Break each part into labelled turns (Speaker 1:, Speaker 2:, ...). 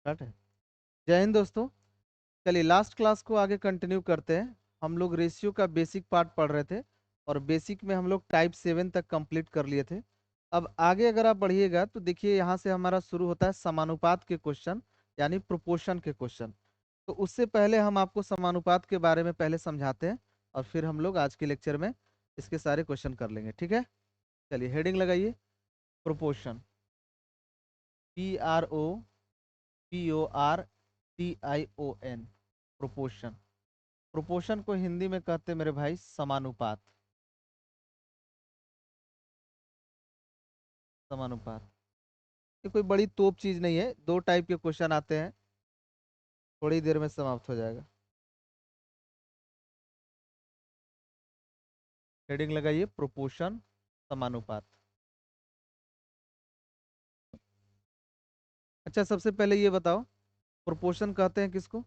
Speaker 1: Start है। जय हिंद दोस्तों। चलिए लास्ट क्लास को आगे कंटिन्यू करते हैं। हम लोग रेशियो का बेसिक पार्ट पढ़ रहे थे और बेसिक में हम लोग टाइप 7 तक कंप्लीट कर लिए थे। अब आगे अगर आप बढ़िएगा तो देखिए यहाँ से हमारा शुरू होता है समानुपात के क्वेश्चन, यानी प्रोपोर्शन के क्वेश्चन। तो उससे पहले हम आपको समानुपात के बारे में पहले समझाते हैं और फिर हम लोग आज के लेक्चर में इसके सारे क्वेश्चन कर लेंगे, ठीक है। चलिए हेडिंग लगाइए, प्रोपोर्शन। PROPORTION, proportion. प्रोपोर्शन को हिंदी में कहते हैं मेरे भाई समानुपात। समानुपात ये कोई बड़ी तोप चीज नहीं है, दो टाइप के क्वेश्चन आते हैं, थोड़ी देर में समाप्त हो जाएगा। हेडिंग लगाइए, प्रोपोर्शन, समानुपात। अच्छा, सबसे पहले ये बताओ प्रोपोर्शन कहते हैं किसको?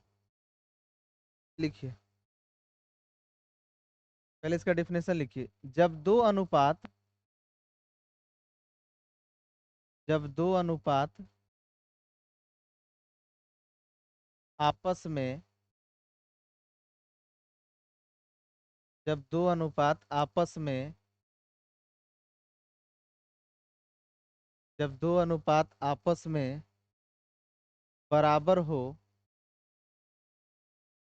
Speaker 1: लिखिए, पहले इसका डेफिनेशन लिखिए। जब दो अनुपात आपस में जब दो अनुपात आपस में जब दो अनुपात आपस में बराबर हो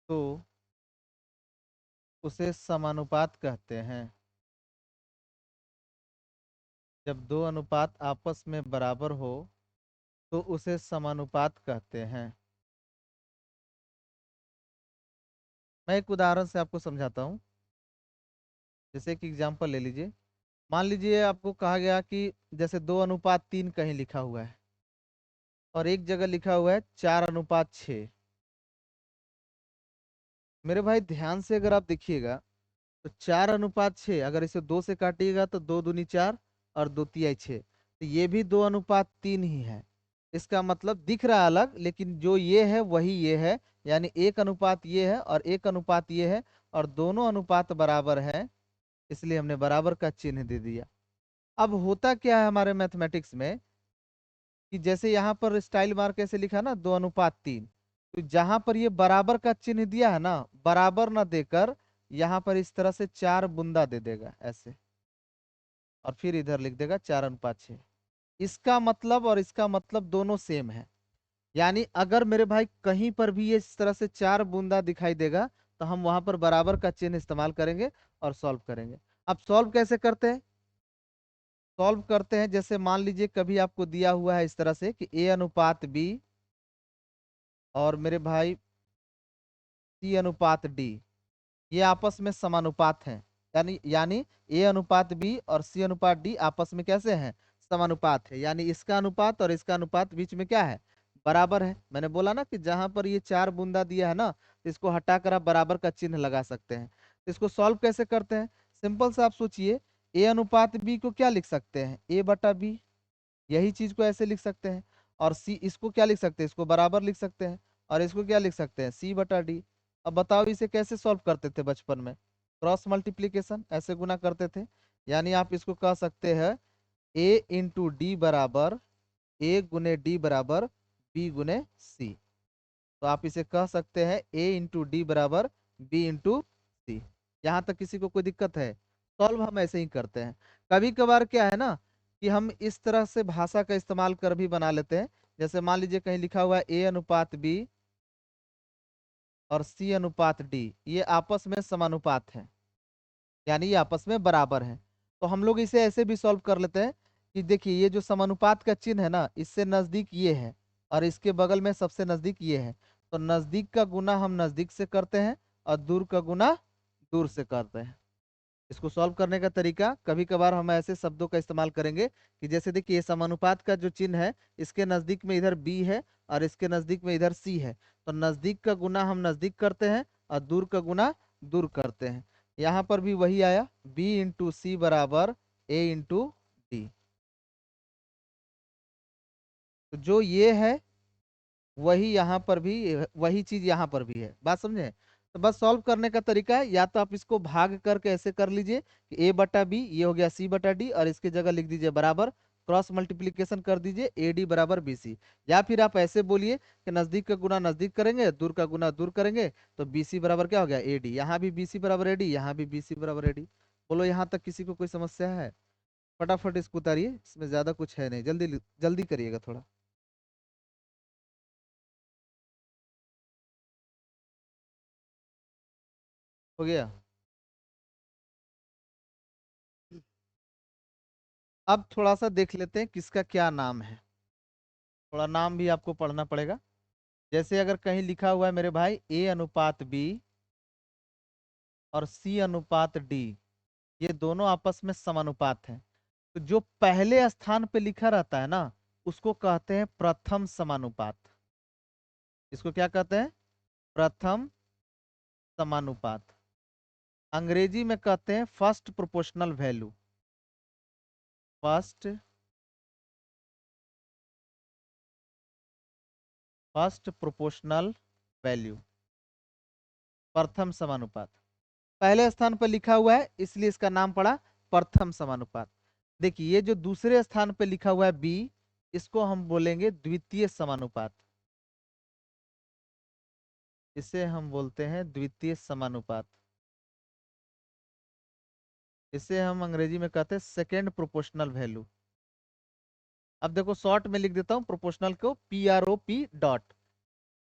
Speaker 1: तो उसे समानुपात कहते हैं। जब दो अनुपात आपस में बराबर हो तो उसे समानुपात कहते हैं। मैं एक उदाहरण से आपको समझाता हूँ। जैसे कि एग्जांपल ले लीजिए। मान लीजिए आपको कहा गया कि जैसे 2:3 कहीं लिखा हुआ है और एक जगह लिखा हुआ है 4:6। मेरे भाई ध्यान से अगर आप देखिएगा तो 4:6, अगर इसे 2 से काटिएगा तो 2 दूनी 4 और 2 तिहाई 6, तो ये भी 2:3 ही है। इसका मतलब दिख रहा है अलग, लेकिन जो ये है वही ये है, यानी एक अनुपात ये है और एक अनुपात ये है, और दोनों अनुपात बराबर है, इसलिए हमने बराबर का चिन्ह दे दिया। अब होता क्या है हमारे मैथमेटिक्स में कि जैसे यहाँ पर स्टाइल मार्क ऐसे लिखा ना 2:3, तो जहां पर ये बराबर का चिन्ह दिया है ना, बराबर ना देकर यहाँ पर इस तरह से 4 बूंदा दे देगा ऐसे, और फिर इधर लिख देगा 4:6। इसका मतलब और इसका मतलब दोनों सेम है। यानी अगर मेरे भाई कहीं पर भी ये इस तरह से 4 बूंदा दिखाई देगा तो हम वहां पर बराबर का चिन्ह इस्तेमाल करेंगे और सॉल्व करेंगे। अब सॉल्व कैसे करते हैं? सॉल्व करते हैं, जैसे मान लीजिए कभी आपको दिया हुआ है इस तरह से कि A/B और मेरे भाई C/D, ये आपस में समानुपात हैं। यानी A/B और C/D आपस में कैसे हैं? समानुपात है। यानी इसका अनुपात और इसका अनुपात बीच में क्या है? बराबर है। मैंने बोला ना कि जहां पर ये 4 बूंदा दिया है ना, तो इसको हटाकर आप बराबर का चिन्ह लगा सकते हैं। तो इसको सॉल्व कैसे करते हैं? सिंपल से आप सोचिए, A/B को क्या लिख सकते हैं? A/B, यही चीज को ऐसे लिख सकते हैं। और सी, इसको क्या लिख सकते हैं? इसको बराबर लिख सकते हैं। और इसको क्या लिख सकते हैं? C/D। अब बताओ इसे कैसे सॉल्व करते थे बचपन में? क्रॉस मल्टीप्लीकेशन, ऐसे गुना करते थे। यानी आप इसको कह सकते हैं A/D बराबर A×D बराबर B×C। तो आप इसे कह सकते हैं A×D बराबर B×C। यहाँ तक किसी को कोई दिक्कत है? सॉल्व हम ऐसे ही करते हैं। कभी कभार क्या है ना कि हम इस तरह से भाषा का इस्तेमाल कर भी बना लेते हैं। जैसे मान लीजिए कहीं लिखा हुआ है A/B और C/D, ये आपस में समानुपात है, यानी ये आपस में बराबर है। तो हम लोग इसे ऐसे भी सॉल्व कर लेते हैं कि देखिए ये जो समानुपात का चिन्ह है ना, इससे नजदीक ये है और इसके बगल में सबसे नजदीक ये है। तो नजदीक का गुना हम नजदीक से करते हैं और दूर का गुना दूर से करते हैं। इसको सॉल्व करने का तरीका, कभी कभार हम ऐसे शब्दों का इस्तेमाल करेंगे कि जैसे देखिए ये समानुपात का जो चिन्ह है, इसके नजदीक में इधर B है और इसके नजदीक में इधर C है। तो नजदीक का गुना हम नजदीक करते हैं और दूर का गुना दूर करते हैं। यहाँ पर भी वही आया, B×C बराबर A×D। तो जो ये है वही यहाँ पर भी, वही चीज यहाँ पर भी है। बात समझे? तो बस सॉल्व करने का तरीका है, या तो आप इसको भाग करके ऐसे कर लीजिए कि A/B ये हो गया C/D और इसकी जगह लिख दीजिए बराबर। क्रॉस मल्टीप्लीकेशन कर दीजिए, AD बराबर BC। या फिर आप ऐसे बोलिए कि नजदीक का गुना नजदीक करेंगे, दूर का गुना दूर करेंगे, तो BC बराबर क्या हो गया, AD। यहाँ भी BC बराबर AD, यहाँ भी BC बराबर AD। बोलो यहाँ तक किसी को कोई समस्या है? फटाफट इसको उतारिए, इसमें ज्यादा कुछ है नहीं, जल्दी जल्दी करिएगा थोड़ा। हो गया? अब थोड़ा सा देख लेते हैं किसका क्या नाम है। थोड़ा नाम भी आपको पढ़ना पड़ेगा। जैसे अगर कहीं लिखा हुआ है मेरे भाई A अनुपात B और C अनुपात D, ये दोनों आपस में समानुपात हैं, तो जो पहले स्थान पे लिखा रहता है ना, उसको कहते हैं प्रथम समानुपात। इसको क्या कहते हैं? प्रथम समानुपात। अंग्रेजी में कहते हैं first proportional value. First first proportional value, प्रथम समानुपात। पहले स्थान पर लिखा हुआ है इसलिए इसका नाम पड़ा प्रथम समानुपात। देखिए ये जो दूसरे स्थान पर लिखा हुआ है B, इसको हम बोलेंगे द्वितीय समानुपात। इसे हम बोलते हैं द्वितीय समानुपात। इसे हम अंग्रेजी में कहते हैं सेकेंड प्रोपोर्शनल वैल्यू। अब देखो शॉर्ट में लिख देता हूं प्रोपोर्शनल को, PROP dot,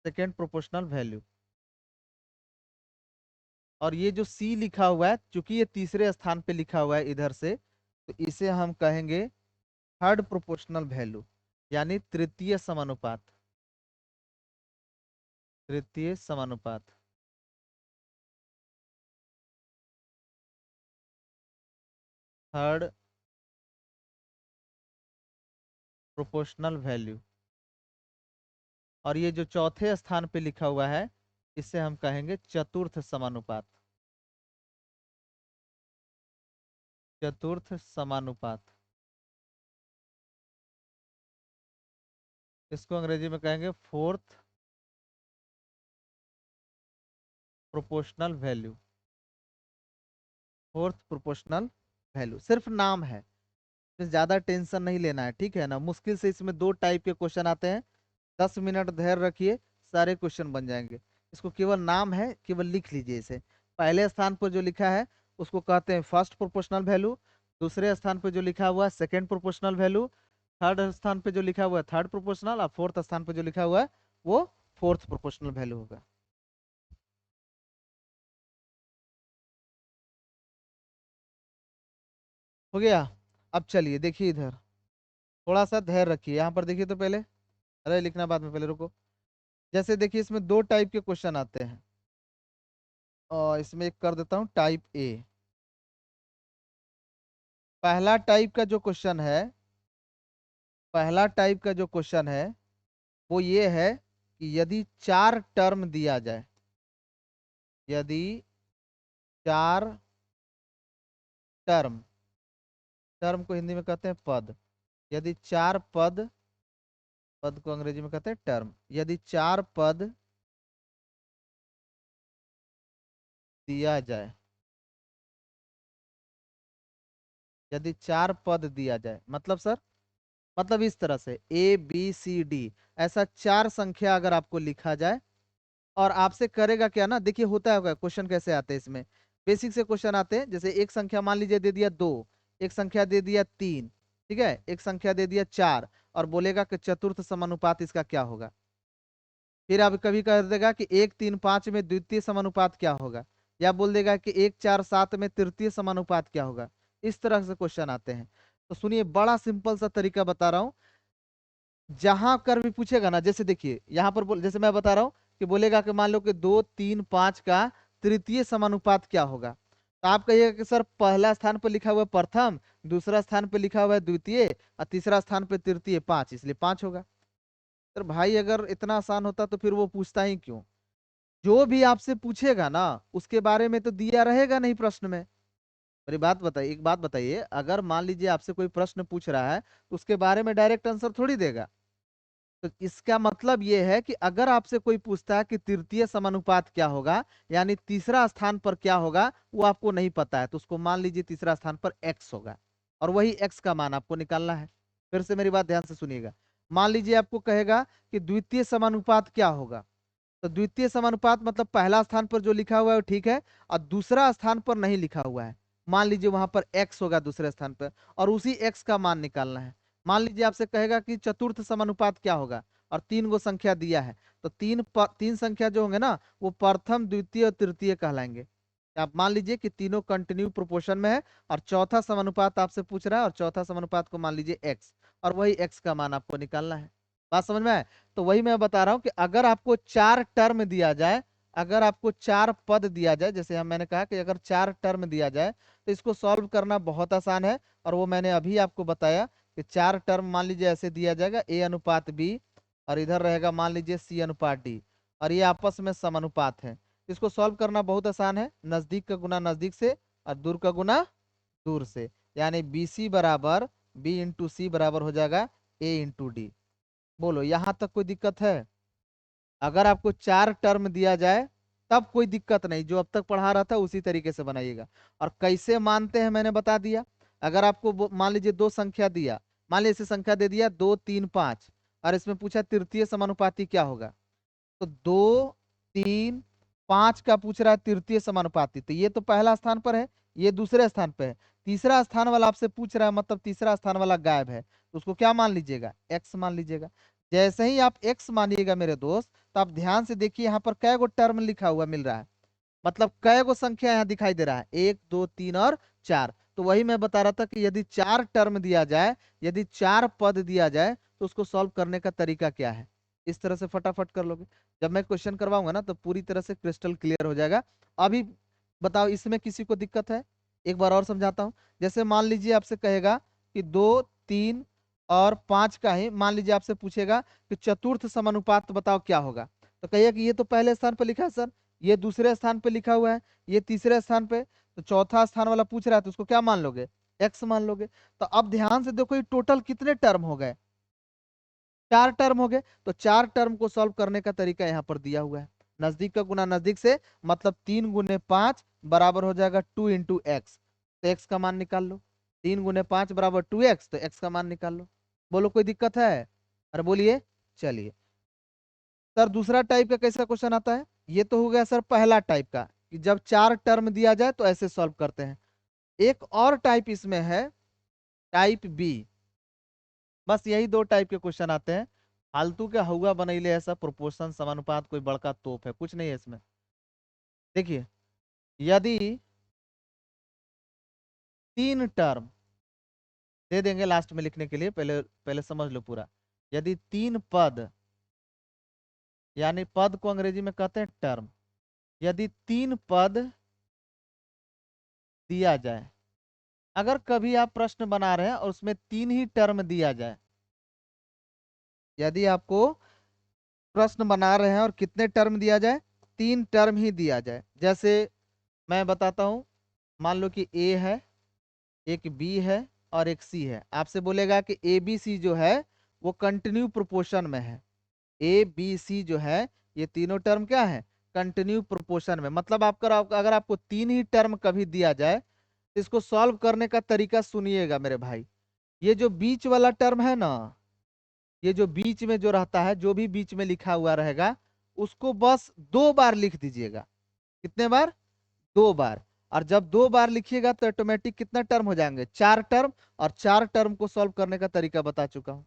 Speaker 1: second proportional value. और ये जो C लिखा हुआ है, चूंकि ये तीसरे स्थान पे लिखा हुआ है इधर से, तो इसे हम कहेंगे थर्ड प्रोपोर्शनल वैल्यू, यानी तृतीय समानुपात। तृतीय समानुपात, थर्ड प्रोपोर्शनल वैल्यू। और ये जो चौथे स्थान पे लिखा हुआ है, इसे हम कहेंगे चतुर्थ समानुपात। चतुर्थ समानुपात, इसको अंग्रेजी में कहेंगे fourth proportional value. Fourth proportional value सिर्फ नाम है, तो ज्यादा टेंशन नहीं लेना है, ठीक है ना। मुश्किल से इसमें दो टाइप के क्वेश्चन आते हैं, 10 मिनट धैर्य रखिए, सारे क्वेश्चन बन जाएंगे। इसको केवल नाम है, केवल लिख लीजिए इसे। पहले स्थान पर जो लिखा है उसको कहते हैं फर्स्ट प्रोपोर्शनल वैल्यू, दूसरे स्थान पर जो लिखा हुआ है सेकेंड प्रोपोर्शनल वैल्यू, थर्ड स्थान पे जो लिखा हुआ है थर्ड प्रोपोर्शनल, और फोर्थ स्थान पे जो लिखा हुआ है वो फोर्थ प्रोपोर्शनल वैल्यू होगा। हो गया? अब चलिए देखिए इधर, थोड़ा सा धैर्य रखिए, यहाँ पर देखिए तो पहले, अरे लिखना बाद में, पहले रुको। जैसे देखिए इसमें दो टाइप के क्वेश्चन आते हैं, और इसमें एक कर देता हूँ टाइप A। पहला टाइप का जो क्वेश्चन है, पहला टाइप का जो क्वेश्चन है वो ये है कि यदि चार टर्म दिया जाए, यदि चार टर्म, टर्म को हिंदी में कहते हैं पद, यदि चार पद, पद को अंग्रेजी में कहते हैं टर्म, यदि चार पद दिया जाए, यदि चार पद दिया जाए, मतलब सर, मतलब इस तरह से ABCD, ऐसा चार संख्या अगर आपको लिखा जाए, और आपसे करेगा क्या ना, देखिए होता है क्वेश्चन कैसे आते हैं इसमें, बेसिक से क्वेश्चन आते हैं। जैसे एक संख्या मान लीजिए दे दिया 2, एक संख्या दे दिया 3, ठीक है, एक संख्या दे दिया 4, और बोलेगा कि चतुर्थ समानुपात इसका क्या होगा। फिर अब कभी कह देगा कि 1 3 5 में द्वितीय समानुपात क्या होगा, या बोल देगा कि 1 4 7 में तृतीय समानुपात क्या होगा। इस तरह से क्वेश्चन आते हैं। तो सुनिए, बड़ा सिंपल सा तरीका बता रहा हूँ। जहां कर भी पूछेगा ना, जैसे देखिए यहाँ पर जैसे मैं बता रहा हूँ कि बोलेगा कि मान लो कि 2 3 5 का तृतीय समानुपात क्या होगा, तो आप कहिएगा कि सर पहला स्थान पर लिखा हुआ है प्रथम, दूसरा स्थान पर लिखा हुआ है द्वितीय, और तीसरा स्थान पर तृतीय 5, इसलिए 5 होगा। सर भाई अगर इतना आसान होता तो फिर वो पूछता ही क्यों? जो भी आपसे पूछेगा ना उसके बारे में तो दिया रहेगा नहीं प्रश्न में। मेरी बात बताइए, एक बात बताइए, अगर मान लीजिए आपसे कोई प्रश्न पूछ रहा है तो उसके बारे में डायरेक्ट आंसर थोड़ी देगा। तो इसका मतलब ये है कि अगर आपसे कोई पूछता है कि तृतीय समानुपात क्या होगा, यानी तीसरा स्थान पर क्या होगा, वो आपको नहीं पता है, तो उसको मान लीजिए तीसरा स्थान पर एक्स होगा, और वही एक्स का मान आपको निकालना है। फिर से मेरी बात ध्यान से सुनिएगा। मान लीजिए आपको कहेगा कि द्वितीय समानुपात क्या होगा, तो द्वितीय समानुपात मतलब पहला स्थान पर जो लिखा हुआ है वो ठीक है, और दूसरा स्थान पर नहीं लिखा हुआ है। मान लीजिए वहां पर x होगा दूसरे स्थान पर, और उसी x का मान निकालना है। मान लीजिए आपसे कहेगा कि चतुर्थ समानुपात क्या होगा, और तीन गो संख्या दिया है, तो तीन संख्या जो होंगे ना वो प्रथम द्वितीय और तृतीय कहलाएंगे। आप मान लीजिए कि तीनों कंटिन्यू प्रोपोर्शन में है, और चौथा समानुपात आपसे पूछ रहा है, और चौथा समानुपात को मान लीजिए x, और वही x का मान आपको निकालना है। बात समझ में आए? तो वही मैं बता रहा हूं कि अगर आपको 4 टर्म दिया जाए, अगर आपको 4 पद दिया जाए, जैसे मैंने कहा कि अगर 4 टर्म दिया जाए तो इसको सॉल्व करना बहुत आसान है, और वो मैंने अभी आपको बताया कि 4 टर्म मान लीजिए ऐसे दिया जाएगा a/b, और इधर रहेगा मान लीजिए c/d, और ये आपस में समानुपात है। इसको सॉल्व करना बहुत आसान है, नजदीक का गुना नजदीक से और दूर का गुना दूर से, यानी BC बराबर B/C बराबर हो जाएगा A/D। बोलो यहां तक कोई दिक्कत है? अगर आपको 4 टर्म दिया जाए तब कोई दिक्कत नहीं, जो अब तक पढ़ा रहा था उसी तरीके से बनाइएगा। और कैसे मानते हैं मैंने बता दिया। अगर आपको मान लीजिए दो संख्या दिया, मान लीजिए इसे संख्या दे दिया 2 3 5, और इसमें पूछा तृतीय समानुपाती क्या होगा, तो 2 3 5 का पूछ रहा है तृतीय समानुपाती, तो ये तो पहला स्थान पर है, ये दूसरे स्थान पे है। तीसरा स्थान वाला आपसे पूछ रहा है, मतलब तीसरा स्थान वाला गायब है, तो उसको क्या मान लीजिएगा, x मान लीजिएगा। जैसे ही आप x मानिएगा मेरे दोस्त, तो आप ध्यान से देखिए यहाँ पर कै गो टर्म लिखा हुआ मिल रहा है, मतलब कै गो संख्या यहाँ दिखाई दे रहा है, 1 2 3 और 4। तो वही मैं बता रहा था कि यदि 4 टर्म दिया जाए, यदि 4 पद दिया जाए, तो उसको सॉल्व करने का तरीका क्या है। इस तरह से फटाफट कर लोगे, जब मैं क्वेश्चन करवाऊंगा ना तो पूरी तरह से क्रिस्टल क्लियर हो जाएगा। अभी बताओ इसमें किसी को दिक्कत है? एक बार और समझाता हूँ। जैसे मान लीजिए आपसे कहेगा कि 2 3 और 5 का ही मान लीजिए आपसे पूछेगा कि चतुर्थ समानुपात बताओ क्या होगा, तो कहिए कि ये तो पहले स्थान पर लिखा है सर, ये दूसरे स्थान पे लिखा हुआ है, ये तीसरे स्थान पे, तो चौथा स्थान वाला पूछ रहा है, तो उसको क्या मान लोगे, x मान लोगे। तो अब ध्यान से देखो ये टोटल कितने टर्म हो गए, 4 टर्म हो गए। तो 4 टर्म को सॉल्व करने का तरीका यहाँ पर दिया हुआ है, नजदीक का गुना नजदीक से, मतलब 3 × 5 बराबर हो जाएगा 2 × x, तो x का मान निकाल लो। 3 × 5 बराबर 2x, तो x का मान निकाल लो। बोलो कोई दिक्कत है? अरे बोलिए। चलिए सर दूसरा टाइप का कैसा क्वेश्चन आता है, ये तो हो गया सर पहला टाइप का, कि जब 4 टर्म दिया जाए तो ऐसे सॉल्व करते हैं। एक और टाइप इसमें है, टाइप बी। बस यही दो टाइप के क्वेश्चन आते हैं, फालतू के हवा बनैले ऐसा प्रोपोर्शन समानुपात कोई बड़का तोप है, कुछ नहीं है इसमें। देखिए यदि 3 टर्म दे देंगे लास्ट में लिखने के लिए, पहले पहले समझ लो पूरा। यदि 3 पद, यानी पद को अंग्रेजी में कहते हैं टर्म, यदि 3 पद दिया जाए, अगर कभी आप प्रश्न बना रहे हैं और उसमें 3 ही टर्म दिया जाए, यदि आपको प्रश्न बना रहे हैं और कितने टर्म दिया जाए, 3 टर्म ही दिया जाए। जैसे मैं बताता हूं, मान लो कि ए है, एक बी है और एक सी है। आपसे बोलेगा कि ए बी सी जो है वो कंटिन्यू प्रोपोर्शन में है, ए बी सी जो है ये तीनों टर्म क्या है, कंटिन्यू प्रोपोर्शन में। मतलब आपका अगर आपको 3 ही टर्म कभी दिया जाए, तो इसको सॉल्व करने का तरीका सुनिएगा मेरे भाई। ये जो बीच वाला टर्म है ना, ये जो बीच में जो रहता है, जो भी बीच में लिखा हुआ रहेगा, उसको बस 2 बार लिख दीजिएगा। कितने बार? 2 बार। और जब 2 बार लिखिएगा तो ऑटोमेटिक कितना टर्म हो जाएंगे, 4 टर्म। और 4 टर्म को सॉल्व करने का तरीका बता चुका हूं,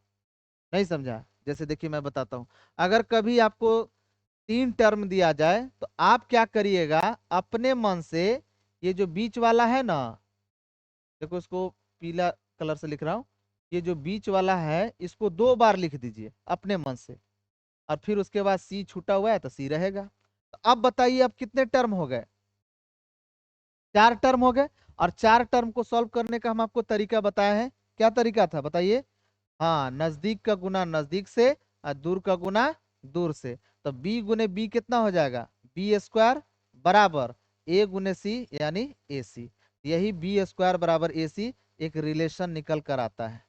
Speaker 1: नहीं समझा? जैसे देखिए मैं बताता हूं, अगर कभी आपको 3 टर्म दिया जाए तो आप क्या करिएगा, अपने मन से ये जो बीच वाला है ना, देखो इसको पीला कलर से लिख रहा हूं, ये जो बीच वाला है इसको 2 बार लिख दीजिए अपने मन से, और फिर उसके बाद सी छूटा हुआ है तो सी रहेगा। तो अब बताइए अब कितने टर्म हो गए, 4 टर्म हो गए। और 4 टर्म को सॉल्व करने का हम आपको तरीका बताए हैं, क्या तरीका था बताइए? हाँ, नजदीक का गुना नजदीक से और दूर का गुना दूर से। तो b×b कितना हो जाएगा, b² बराबर a×c यानी ac। यही b² बराबर ac एक रिलेशन निकल कर आता है।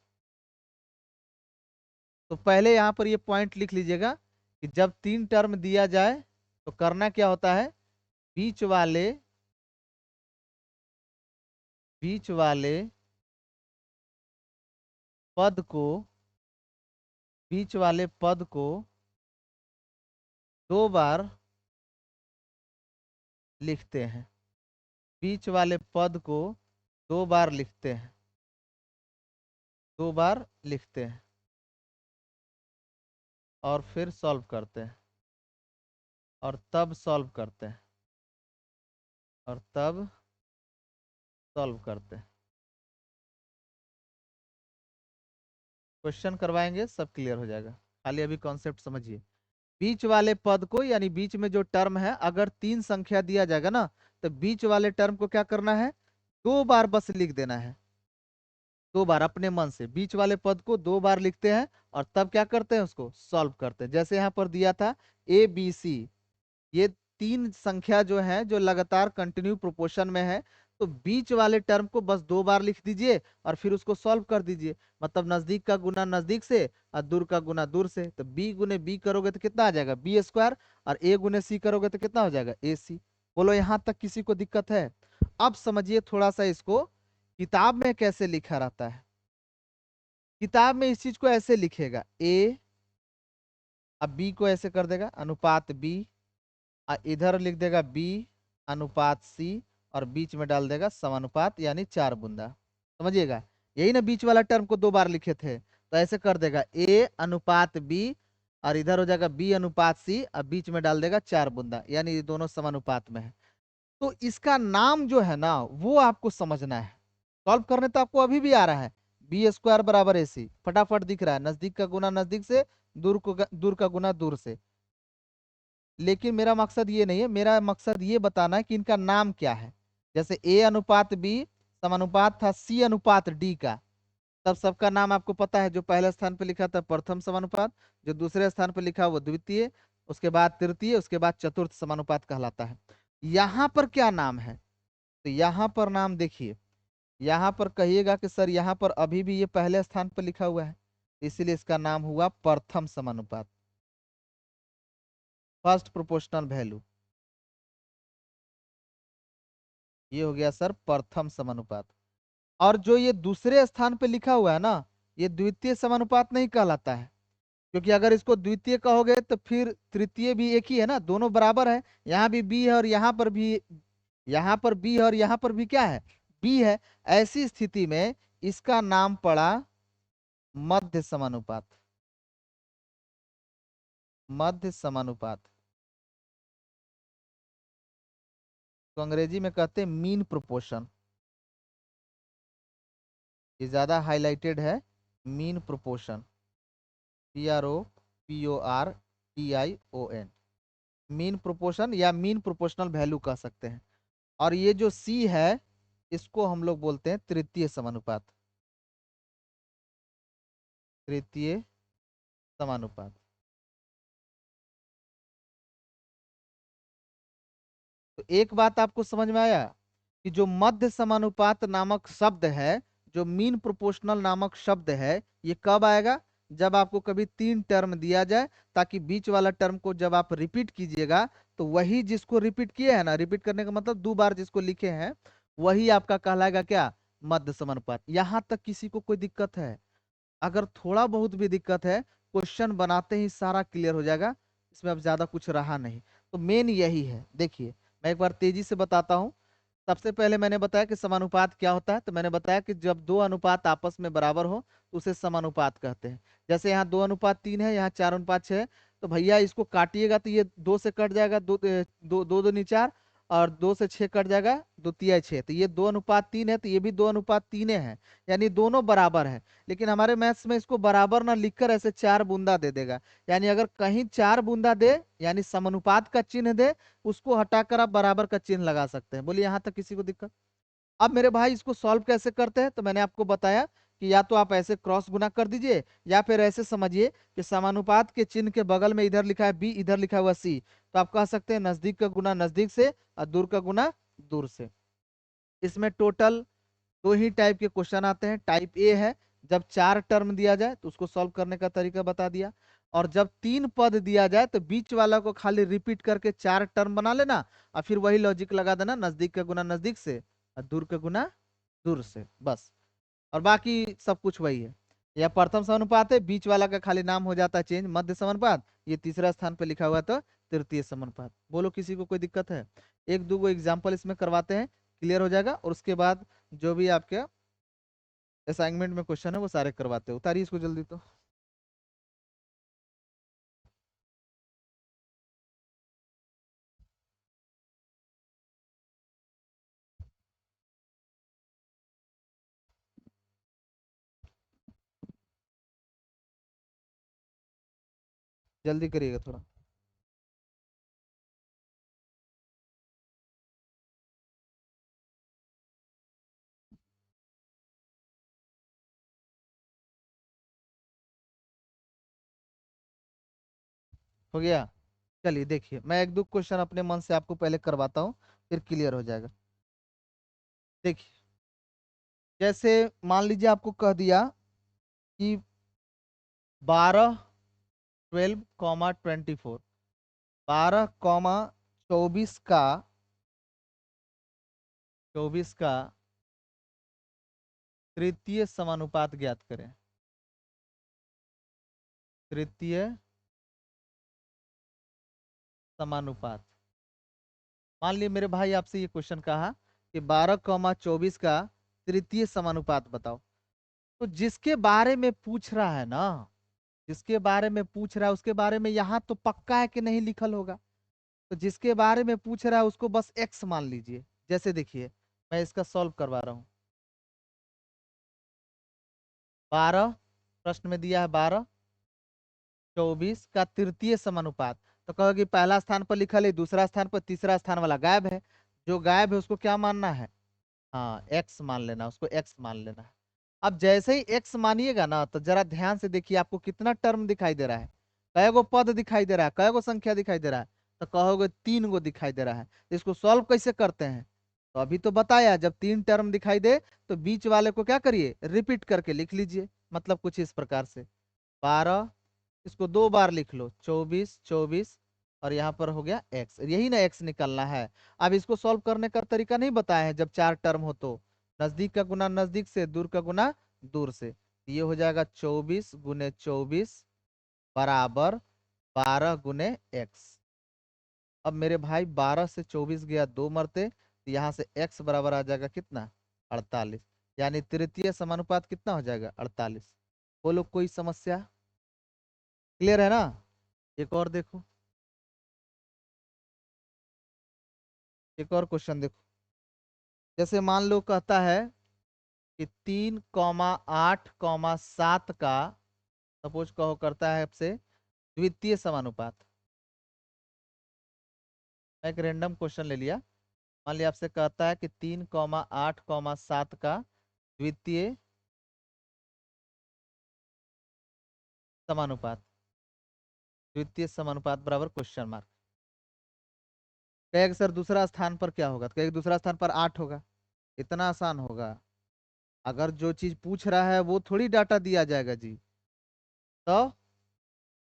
Speaker 1: तो पहले यहाँ पर ये पॉइंट लिख लीजिएगा कि जब 3 टर्म दिया जाए तो करना क्या होता है, बीच वाले बीच वाले पद को बीच वाले पद को 2 बार लिखते हैं। बीच वाले पद को 2 बार लिखते हैं। 2 बार लिखते हैं और फिर सॉल्व करते हैं, और तब सॉल्व करते हैं, और तब सॉल्व करते हैं। क्वेश्चन करवाएंगे, सब क्लियर हो जाएगा। खाली अभी कॉन्सेप्ट समझिए। बीच वाले पद को, यानी बीच में जो टर्म है, अगर 3 संख्या दिया जाएगा ना, तो बीच वाले टर्म को क्या करना है, 2 बार बस लिख देना है। 2 बार अपने मन से बीच वाले पद को 2 बार लिखते हैं, और तब क्या करते हैं, उसको सॉल्व करते हैं। जैसे यहाँ पर दिया था ABC, ये 3 संख्या जो है, जो लगातार कंटिन्यू प्रोपोर्शन में है, तो बीच वाले टर्म को बस 2 बार लिख दीजिए और फिर उसको सॉल्व कर दीजिए। मतलब नजदीक का गुना नजदीक से और दूर का गुना दूर से। तो B गुने B करोगे तो कितना आ जाएगा, B² और A गुने C करोगे तो कितना हो जाएगा, AC। बोलो यहाँ तक किसी को दिक्कत है? अब समझिए थोड़ा सा इसको, किताब में कैसे लिखा रहता है। किताब में इस चीज को ऐसे लिखेगा, A, अब B को ऐसे कर देगा अनुपात B, इधर लिख देगा B अनुपात C, और बीच में डाल देगा समानुपात, यानी 4 बूंदा। समझिएगा, यही ना बीच वाला टर्म को 2 बार लिखे थे, तो ऐसे कर देगा A अनुपात B, और इधर हो जाएगा B अनुपात C, और बीच में डाल देगा 4 बूंदा, यानी ये दोनों समानुपात में है। तो इसका नाम जो है ना, वो आपको समझना है। सॉल्व करने तो आपको अभी भी आ रहा है, B² बराबर AC, फटाफट दिख रहा है, नजदीक का गुना नजदीक से, दूर का गुना दूर से। लेकिन मेरा मकसद ये नहीं है, मेरा मकसद ये बताना है कि इनका नाम क्या है। जैसे A अनुपात B समानुपात था C अनुपात D का, तब सबका नाम आपको पता है। जो पहले स्थान पे लिखा था प्रथम समानुपात, जो दूसरे स्थान पे लिखा वो द्वितीय, उसके बाद तृतीय, उसके बाद चतुर्थ समानुपात कहलाता है। यहाँ पर क्या नाम है, तो यहाँ पर नाम देखिए, यहाँ पर कहिएगा कि सर यहाँ पर अभी भी ये पहले स्थान पर लिखा हुआ है, इसीलिए इसका नाम हुआ प्रथम समानुपात, फर्स्ट प्रोपोर्शनल वैल्यू। ये हो गया सर प्रथम समानुपात। और जो ये दूसरे स्थान पे लिखा हुआ है ना, ये द्वितीय समानुपात नहीं कहलाता है, क्योंकि अगर इसको द्वितीय कहोगे तो फिर तृतीय भी एक ही है ना, दोनों बराबर है। यहाँ भी बी है और यहाँ पर भी, यहाँ पर बी है और यहाँ पर भी क्या है, बी है। ऐसी स्थिति में इसका नाम पड़ा मध्य समानुपात। मध्य समानुपात तो अंग्रेजी में कहते हैं मीन प्रोपोर्शन। ये ज्यादा हाईलाइटेड है, mean proportion, PROPORTION, mean proportion या मीन प्रोपोर्शनल वैल्यू कह सकते हैं। और ये जो C है, इसको हम लोग बोलते हैं तृतीय समानुपात। तृतीय समानुपात। तो एक बात आपको समझ में आया कि जो मध्य समानुपात नामक शब्द है, जो मीन प्रोपोर्शनल नामक शब्द है, ये कब आएगा, जब आपको कभी 3 टर्म दिया जाए, ताकि बीच वाला टर्म को जब आप रिपीट कीजिएगा, तो वही जिसको रिपीट किए है ना, रिपीट करने का मतलब 2 बार जिसको लिखे हैं, वही आपका कहलाएगा क्या, मध्य समानुपात। यहां तक किसी को कोई दिक्कत है? अगर थोड़ा बहुत भी दिक्कत है, क्वेश्चन बनाते ही सारा क्लियर हो जाएगा, इसमें अब ज्यादा कुछ रहा नहीं। तो मेन यही है। देखिए मैं एक बार तेजी से बताता हूँ। सबसे पहले मैंने बताया कि समानुपात क्या होता है, तो मैंने बताया कि जब 2 अनुपात आपस में बराबर हो तो उसे समानुपात कहते हैं। जैसे यहाँ 2:3 है, यहाँ 4:6 है, तो भैया इसको काटिएगा तो ये 2 से कट जाएगा, दो दो दो दूनी 4, और 2 से 6 कट जाएगा, 2 तिहाई 6, तो ये 2:3 है, तो ये भी 2:3 है, यानी दोनों बराबर है। लेकिन हमारे मैथ्स में इसको बराबर ना लिखकर ऐसे 4 बूंदा दे देगा, यानी अगर कहीं 4 बूंदा दे यानी समानुपात का चिन्ह दे, उसको हटाकर आप बराबर का चिन्ह लगा सकते हैं। बोलिए यहाँ तक किसी को दिक्कत? अब मेरे भाई इसको सॉल्व कैसे करते हैं, तो मैंने आपको बताया कि या तो आप ऐसे क्रॉस गुना कर दीजिए, या फिर ऐसे समझिए कि समानुपात के चिन्ह के बगल में इधर लिखा है बी, इधर लिखा हुआ सी, तो आप कह सकते हैं नजदीक का गुना नजदीक से और दूर का गुना दूर से। इसमें टोटल 2 ही टाइप के क्वेश्चन आते हैं। टाइप ए है, जब 4 टर्म दिया जाए तो उसको सॉल्व करने का तरीका बता दिया, और जब 3 पद दिया जाए तो बीच वाला को खाली रिपीट करके 4 टर्म बना लेना, और फिर वही लॉजिक लगा देना, नजदीक का गुना नजदीक से और दूर का गुना दूर से, बस। और बाकी सब कुछ वही है। या प्रथम समानुपात है, बीच वाला का खाली नाम हो जाता है चेंज, मध्य समानुपात, ये तीसरा स्थान पे लिखा हुआ तो तृतीय समानुपात। बोलो किसी को कोई दिक्कत है? एक दो गो एग्जाम्पल इसमें करवाते हैं, क्लियर हो जाएगा, और उसके बाद जो भी आपके असाइनमेंट में क्वेश्चन है वो सारे करवाते हैं। उतारिए इसको जल्दी तो। जल्दी करिएगा थोड़ा। हो गया? चलिए देखिए, मैं एक दो क्वेश्चन अपने मन से आपको पहले करवाता हूँ, फिर क्लियर हो जाएगा। देखिए, जैसे मान लीजिए आपको कह दिया कि 12 12 24, 12 24 का तृतीय समानुपात ज्ञात करें। तृतीय समानुपात। मान लिया मेरे भाई आपसे ये क्वेश्चन कहा कि 12 24 का तृतीय समानुपात बताओ। तो जिसके बारे में पूछ रहा है ना, जिसके बारे में पूछ रहा है उसके बारे में यहाँ तो पक्का है कि नहीं लिखल होगा। तो जिसके बारे में पूछ रहा है उसको बस एक्स मान लीजिए। जैसे देखिए, मैं इसका सॉल्व करवा रहा हूँ। 12, प्रश्न में दिया है 12 24 का तृतीय समानुपात। तो कहोगे पहला स्थान पर लिखल है, दूसरा स्थान पर, तीसरा स्थान वाला गायब है। जो गायब है उसको क्या मानना है? हाँ, एक्स मान लेना, उसको एक्स मान लेना है। अब जैसे ही एक्स मानिएगा ना, तो जरा ध्यान से देखिए आपको कितना टर्म दिखाई दे रहा है, कय गो पद दिखाई दे रहा है, कय गो संख्या दिखाई दे रहा है। तो कहोगे 3 गो दिखाई दे रहा है। तो इसको सॉल्व कैसे करते हैं? तो अभी तो बताया, जब 3 टर्म दिखाई दे तो बीच वाले को क्या करिए, रिपीट करके लिख लीजिए। मतलब कुछ इस प्रकार से 12, इसको 2 बार लिख लो, 24 24, और यहाँ पर हो गया एक्स, यही ना एक्स निकलना है। अब इसको सॉल्व करने का तरीका नहीं बताया है, जब 4 टर्म हो तो नजदीक का गुना नजदीक से, दूर का गुना दूर से। ये हो जाएगा 24 × 24 बराबर 12 × एक्स। अब मेरे भाई 12 से 24 गया 2 मरते, तो यहाँ से एक्स बराबर आ जाएगा कितना, 48। यानी तृतीय समानुपात कितना हो जाएगा, 48। बोलो कोई समस्या? क्लियर है ना? एक और देखो, एक और क्वेश्चन देखो। जैसे मान लो कहता है कि 3 8 7 का, सपोज कहो करता है आपसे द्वितीय समानुपात। मैं एक रेंडम क्वेश्चन ले लिया। मान लिया आपसे कहता है कि 3 8 7 का द्वितीय समानुपात, द्वितीय समानुपात बराबर क्वेश्चन मार्क। कहेगा सर दूसरा स्थान पर क्या होगा? तो कहेगा दूसरा स्थान पर 8 होगा। इतना आसान होगा? अगर जो चीज पूछ रहा है वो थोड़ी डाटा दिया जाएगा जी। तो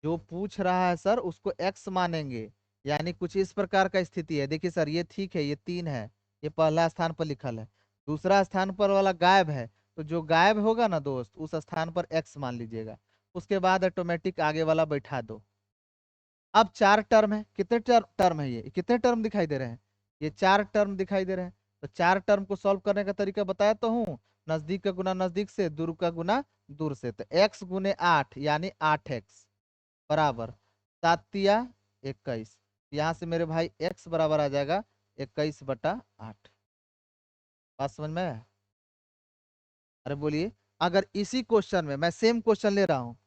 Speaker 1: जो पूछ रहा है सर उसको एक्स मानेंगे। यानी कुछ इस प्रकार का स्थिति है। देखिए सर, ये ठीक है, ये 3 है, ये पहला स्थान पर लिखल है, दूसरा स्थान पर वाला गायब है। तो जो गायब होगा ना दोस्त, उस स्थान पर एक्स मान लीजिएगा। उसके बाद ऑटोमेटिक आगे वाला बैठा दो। अब 4 टर्म है, कितने टर्म है? ये कितने टर्म दिखाई दे रहे हैं? ये 4 टर्म दिखाई दे रहे हैं। तो 4 टर्म को सॉल्व करने का तरीका बताया तो हूँ, नजदीक का गुना नजदीक से, दूर का गुना दूर से। तो x × 8 यानी 8x बराबर 7 × 21। यहाँ से मेरे भाई x बराबर आ जाएगा 21/8। बात समझ में आया? अरे बोलिए। अगर इसी क्वेश्चन में मैं सेम क्वेश्चन ले रहा हूँ,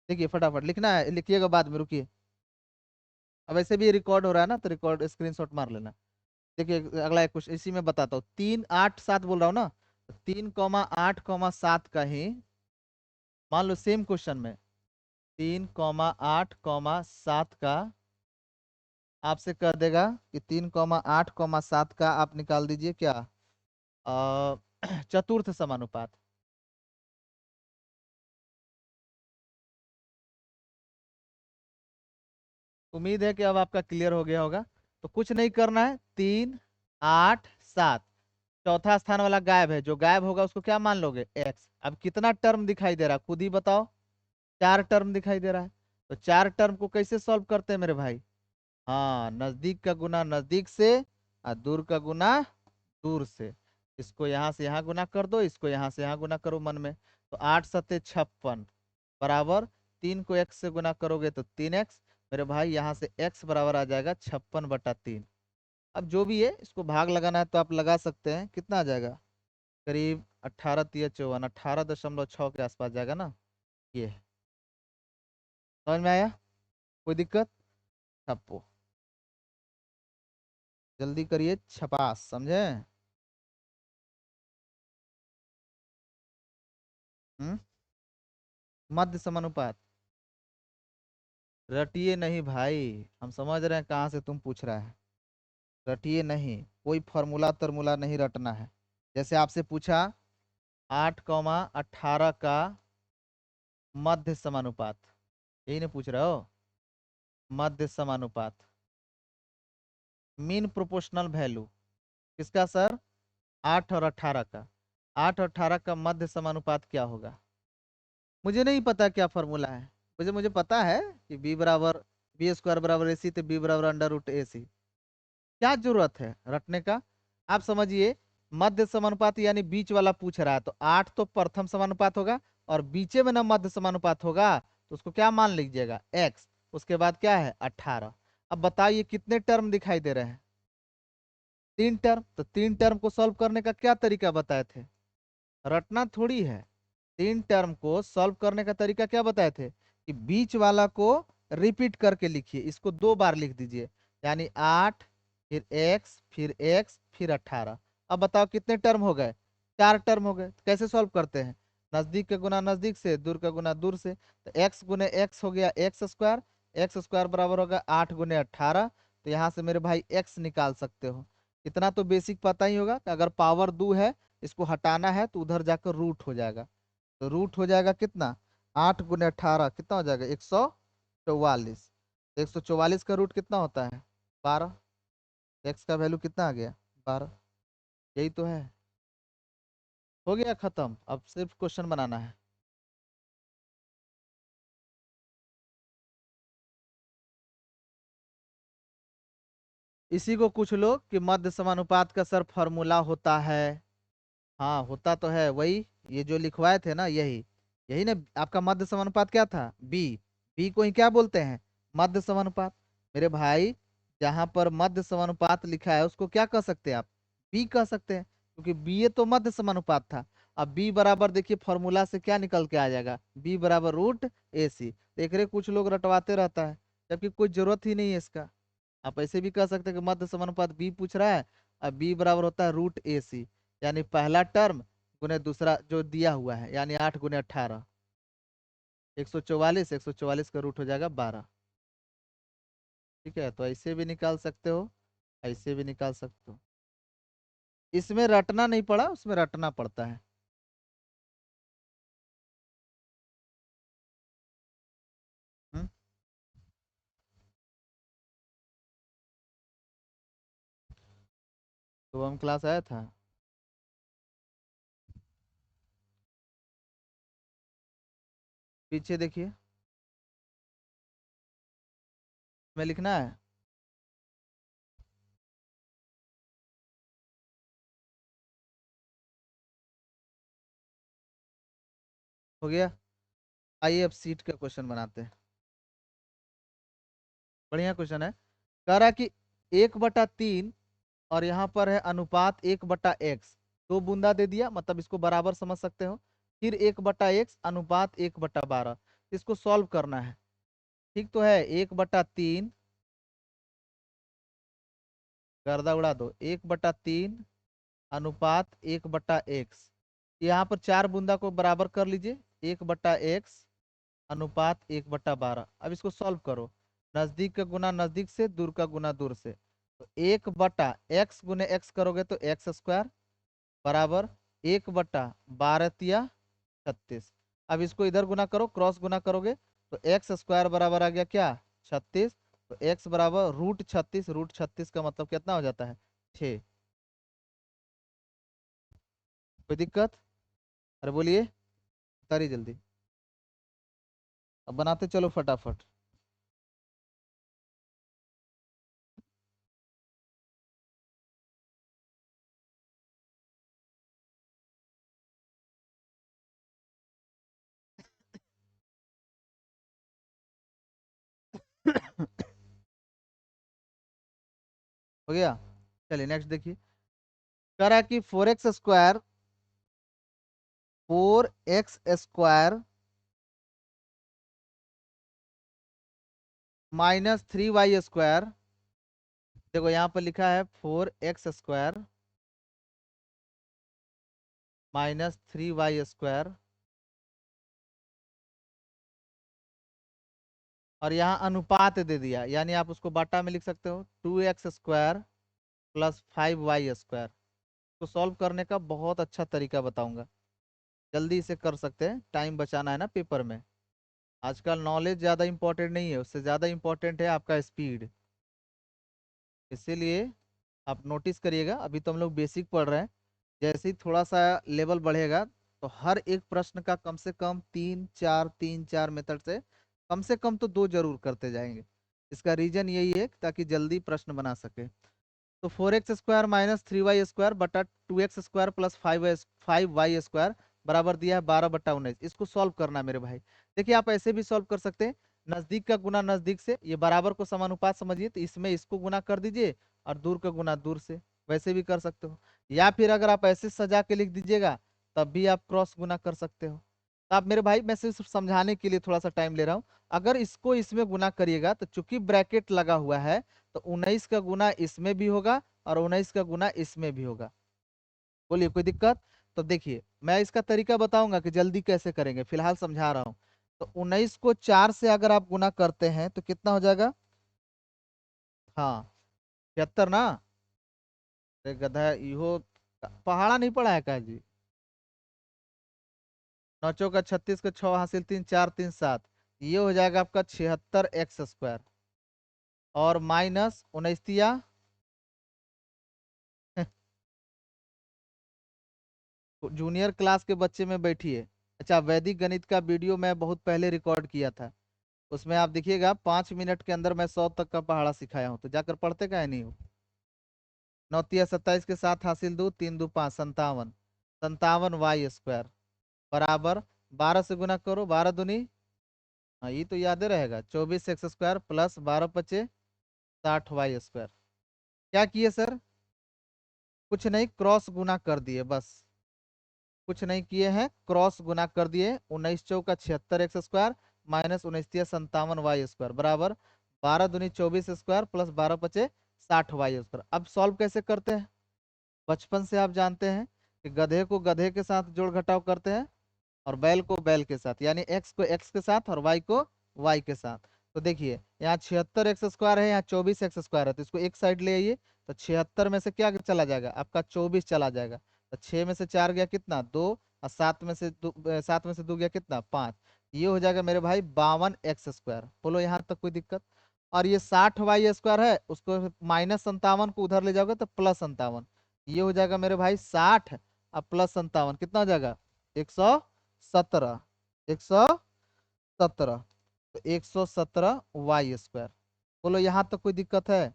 Speaker 1: देखिए फटाफट लिखना है, लिखिएगा बाद में, रुकिए। अब ऐसे भी रिकॉर्ड हो रहा है ना, तो रिकॉर्ड स्क्रीनशॉट मार लेना। देखिए अगला एक क्वेश्चन इसी में बताता हूँ। 3 8 7 बोल रहा हूँ ना, तो 3 8 7 का ही, मान लो सेम क्वेश्चन में 3 8 7 का आपसे कर देगा कि 3 8 7 का आप निकाल दीजिए क्या, अ, चतुर्थ समानुपात। उम्मीद है कि अब आपका क्लियर हो गया होगा। तो कुछ नहीं करना है, 3 8 7 चौथा स्थान वाला गायब है, जो गायब होगा उसको क्या मान लोगे, एक्स। अब कितना टर्म दिखाई दे रहा है खुद ही बताओ, 4 टर्म दिखाई दे रहा है। तो 4 टर्म को कैसे सॉल्व करते हैं मेरे भाई, हाँ, नजदीक का गुना नजदीक से और दूर का गुना दूर से। इसको यहाँ से यहाँ गुना कर दो, इसको यहाँ से यहाँ गुना करो मन में। तो 8 सत्ते 56 बराबर 3 को x से गुना करोगे तो 3x। मेरे भाई यहाँ से x बराबर आ जाएगा 56/3। अब जो भी है इसको भाग लगाना है तो आप लगा सकते हैं, कितना आ जाएगा, करीब 18 × 3 = 54, 18.6 के आसपास जाएगा ना। ये समझ में आया, कोई दिक्कत, छपो, जल्दी करिए, छपास, समझे। हम्म। मध्य समानुपात, रटिए नहीं भाई, हम समझ रहे हैं कहाँ से तुम पूछ रहा है। रटिए नहीं, कोई फॉर्मूला तरमूला नहीं रटना है। जैसे आपसे पूछा 8, 18 का मध्य समानुपात, यही ना पूछ रहे हो, मध्य समानुपात, मीन प्रोपोर्शनल वैल्यू किसका सर, 8 और 18 का। 8 और 18 का मध्य समानुपात क्या होगा, मुझे नहीं पता क्या फॉर्मूला है। मुझे पता है कि b² = ac, तो b √√ac। क्या जरूरत है रटने का, आप समझिए। मध्य समानुपात यानी बीच वाला पूछ रहा है, तो 8 तो प्रथम समानुपात होगा, और बीचे में ना मध्य समानुपात होगा, तो उसको क्या मान लीजिएगा, x। उसके बाद क्या है, 18। अब बताइए कितने टर्म दिखाई दे रहे हैं, 3 टर्म। तो 3 टर्म को सॉल्व करने का क्या तरीका बताए थे, रटना थोड़ी है। 3 टर्म को सॉल्व करने का तरीका क्या बताए थे, कि बीच वाला को रिपीट करके लिखिए, इसको 2 बार लिख दीजिए, यानी 8, फिर x, फिर 18। अब बताओ कितने टर्म हो गए, 4 टर्म हो गए। तो कैसे सॉल्व करते हैं, नजदीक का गुना नजदीक से, दूर का गुना दूर से। तो x गुने x हो गया x², x² बराबर होगा 8 × 18। तो यहाँ से मेरे भाई x निकाल सकते हो। इतना तो बेसिक पता ही होगा कि अगर पावर 2 है, इसको हटाना है तो उधर जाकर रूट हो जाएगा। तो रूट हो जाएगा कितना, 8 × 18 कितना हो जाएगा, 144। 144 का रूट कितना होता है, 12। एक्स का वैल्यू कितना आ गया, 12। यही तो है, हो गया खत्म, अब सिर्फ क्वेश्चन बनाना है। इसी को कुछ लोग कि मध्य समानुपात का सर फॉर्मूला होता है। हाँ होता तो है वही, ये जो लिखवाए थे ना, यही यही ना। आपका मध्य समानुपात क्या था, बी। बी को ही क्या बोलते हैं, मध्य समानुपात। मेरे भाई जहां पर मध्य समानुपात लिखा है उसको क्या कह सकते हैं आप, बी कह सकते हैं, क्योंकि बी ये तो मध्य समानुपात था। अब बी बराबर देखिए फॉर्मूला से क्या निकल के आ जाएगा, b = √ac। देख रहे कुछ लोग रटवाते रहता है, जबकि कोई जरूरत ही नहीं है इसका। आप ऐसे भी कह सकते हैं कि मध्य समानुपात बी पूछ रहा है, और बी बराबर होता है √ac, यानी पहला टर्म गुने दूसरा जो दिया हुआ है, यानी 8 × 18। 144, 144 का रूट हो जाएगा 12। ठीक है, तो ऐसे भी निकाल सकते हो, ऐसे भी निकाल सकते हो। इसमें रटना नहीं पड़ा, उसमें रटना पड़ता है। हम्म। तो हम क्लास आया था, पीछे देखिए, में लिखना है। हो गया, आइए अब सीट का क्वेश्चन बनाते हैं। बढ़िया क्वेश्चन है। कह रहा है कि 1/3 और यहाँ पर है अनुपात 1/x, 2 बूंदा दे दिया, मतलब इसको बराबर समझ सकते हो। फिर 1/x अनुपात 1/12, इसको सॉल्व करना है। ठीक तो है, 1/3, गर्दा उड़ा दो, 1/3 अनुपात 1/x। यहाँ पर 4 बूंदा को बराबर कर लीजिए, 1/x अनुपात 1/12। अब इसको सॉल्व करो, नजदीक का गुना नजदीक से, दूर का गुना दूर से। तो 1/x गुने x करोगे तो x² बराबर 1/12 × 36। अब इसको इधर गुना करो, क्रॉस गुना करोगे तो x² बराबर आ गया क्या, 36। तो x बराबर √36, √36 का मतलब कितना हो जाता है, 6। कोई दिक्कत? अरे बोलिए, उतारिए जल्दी। अब बनाते चलो फटाफट। हो गया? चलिए नेक्स्ट देखिए। कह रहा है कि 4x स्क्वायर -3y स्क्वायर। देखो यहाँ पर लिखा है 4x स्क्वायर -3y स्क्वायर, और यहाँ अनुपात दे दिया, यानी आप उसको बाटा में लिख सकते हो 2x स्क्वायर +5y स्क्वायर। तो सॉल्व करने का बहुत अच्छा तरीका बताऊंगा, जल्दी से कर सकते हैं, टाइम बचाना है ना पेपर में। आजकल नॉलेज ज़्यादा इंपॉर्टेंट नहीं है, उससे ज़्यादा इंपॉर्टेंट है आपका स्पीड। इसीलिए आप नोटिस करिएगा, अभी तो हम लोग बेसिक पढ़ रहे हैं, जैसे ही थोड़ा सा लेवल बढ़ेगा तो हर एक प्रश्न का कम से कम 3 4 मेथड से कम तो 2 जरूर करते जाएंगे। इसका रीजन यही है ताकि जल्दी प्रश्न बना सके। तो 4x स्क्वायर -3y स्क्वायर बटा 2x स्क्वायर +5y स्क्वायर बराबर दिया है 12/19। इसको सॉल्व करना है मेरे भाई। देखिए आप ऐसे भी सॉल्व कर सकते हैं, नजदीक का गुना नजदीक से, ये बराबर को समानुपात समझिए तो इसमें इसको गुना कर दीजिए और दूर का गुना दूर से, वैसे भी कर सकते हो। या फिर अगर आप ऐसे सजा के लिख दीजिएगा तब भी आप क्रॉस गुना कर सकते हो। तो आप मेरे भाई, मैं सिर्फ समझाने के लिए थोड़ा सा टाइम ले रहा हूँ। अगर इसको इसमें गुना करिएगा तो चूंकि ब्रैकेट लगा हुआ है तो 19 का गुना इसमें भी होगा और 19 का गुना इसमें भी होगा। बोलिए कोई दिक्कत? तो देखिए मैं इसका तरीका बताऊंगा कि जल्दी कैसे करेंगे, फिलहाल समझा रहा हूँ। तो 19 को 4 से अगर आप गुना करते हैं तो कितना हो जाएगा? हाँ, 76 ना। अरे गधा इहो पहाड़ा नहीं पढ़ा है का जी? 9 का 36 का 6 हासिल 3 4 3 7, ये हो जाएगा आपका 76x स्क्वायर। और माइनस 19 जूनियर क्लास के बच्चे में बैठिए। अच्छा, वैदिक गणित का वीडियो मैं बहुत पहले रिकॉर्ड किया था, उसमें आप देखिएगा 5 मिनट के अंदर मैं 100 तक का पहाड़ा सिखाया हूँ, तो जाकर पढ़ते का है नहीं हो। 9 × 27 के साथ हासिल 2 3 2 5 57, 57y स्क्वायर बराबर 12 से गुना करो, 12 दूनी, हाँ ये तो याद रहेगा, 24x square plus 12 × 5 = 60y square. क्या किए सर? कुछ नहीं, क्रॉस गुना कर दिए बस। कुछ नहीं किए हैं, क्रॉस गुना कर दिए। 19 × 4 = 76x स्क्वायर -19 × 57y स्क्वायर बराबर 12 दूनी 24 स्क्वायर प्लस 12 × 5 = 60y स्क्वायर। अब सॉल्व कैसे करते हैं? बचपन से आप जानते हैं कि गधे को गधे के साथ जोड़ घटाव करते हैं और बैल को बैल के साथ, यानी एक्स को एक्स के साथ और वाई को वाई के साथ। तो देखिए यहाँ 76x स्क्वायर है, यहाँ 24x स्क्वायर है, तो इसको एक साइड ले आइए। तो 76 में से क्या चला जाएगा? आपका 24 चला जाएगा। तो 6 में से 4 गया कितना? 2, और 7 में से 2 गया कितना? 5। ये हो जाएगा मेरे भाई 52x स्क्वायर। बोलो यहाँ तक कोई दिक्कत? और ये 60y स्क्वायर है, उसको -57 को उधर ले जाओगे तो +57। ये हो जाएगा मेरे भाई 60 और +57 कितना हो जाएगा? 117। 117, तो 117y स्क्वायर। बोलो यहाँ तक कोई दिक्कत है?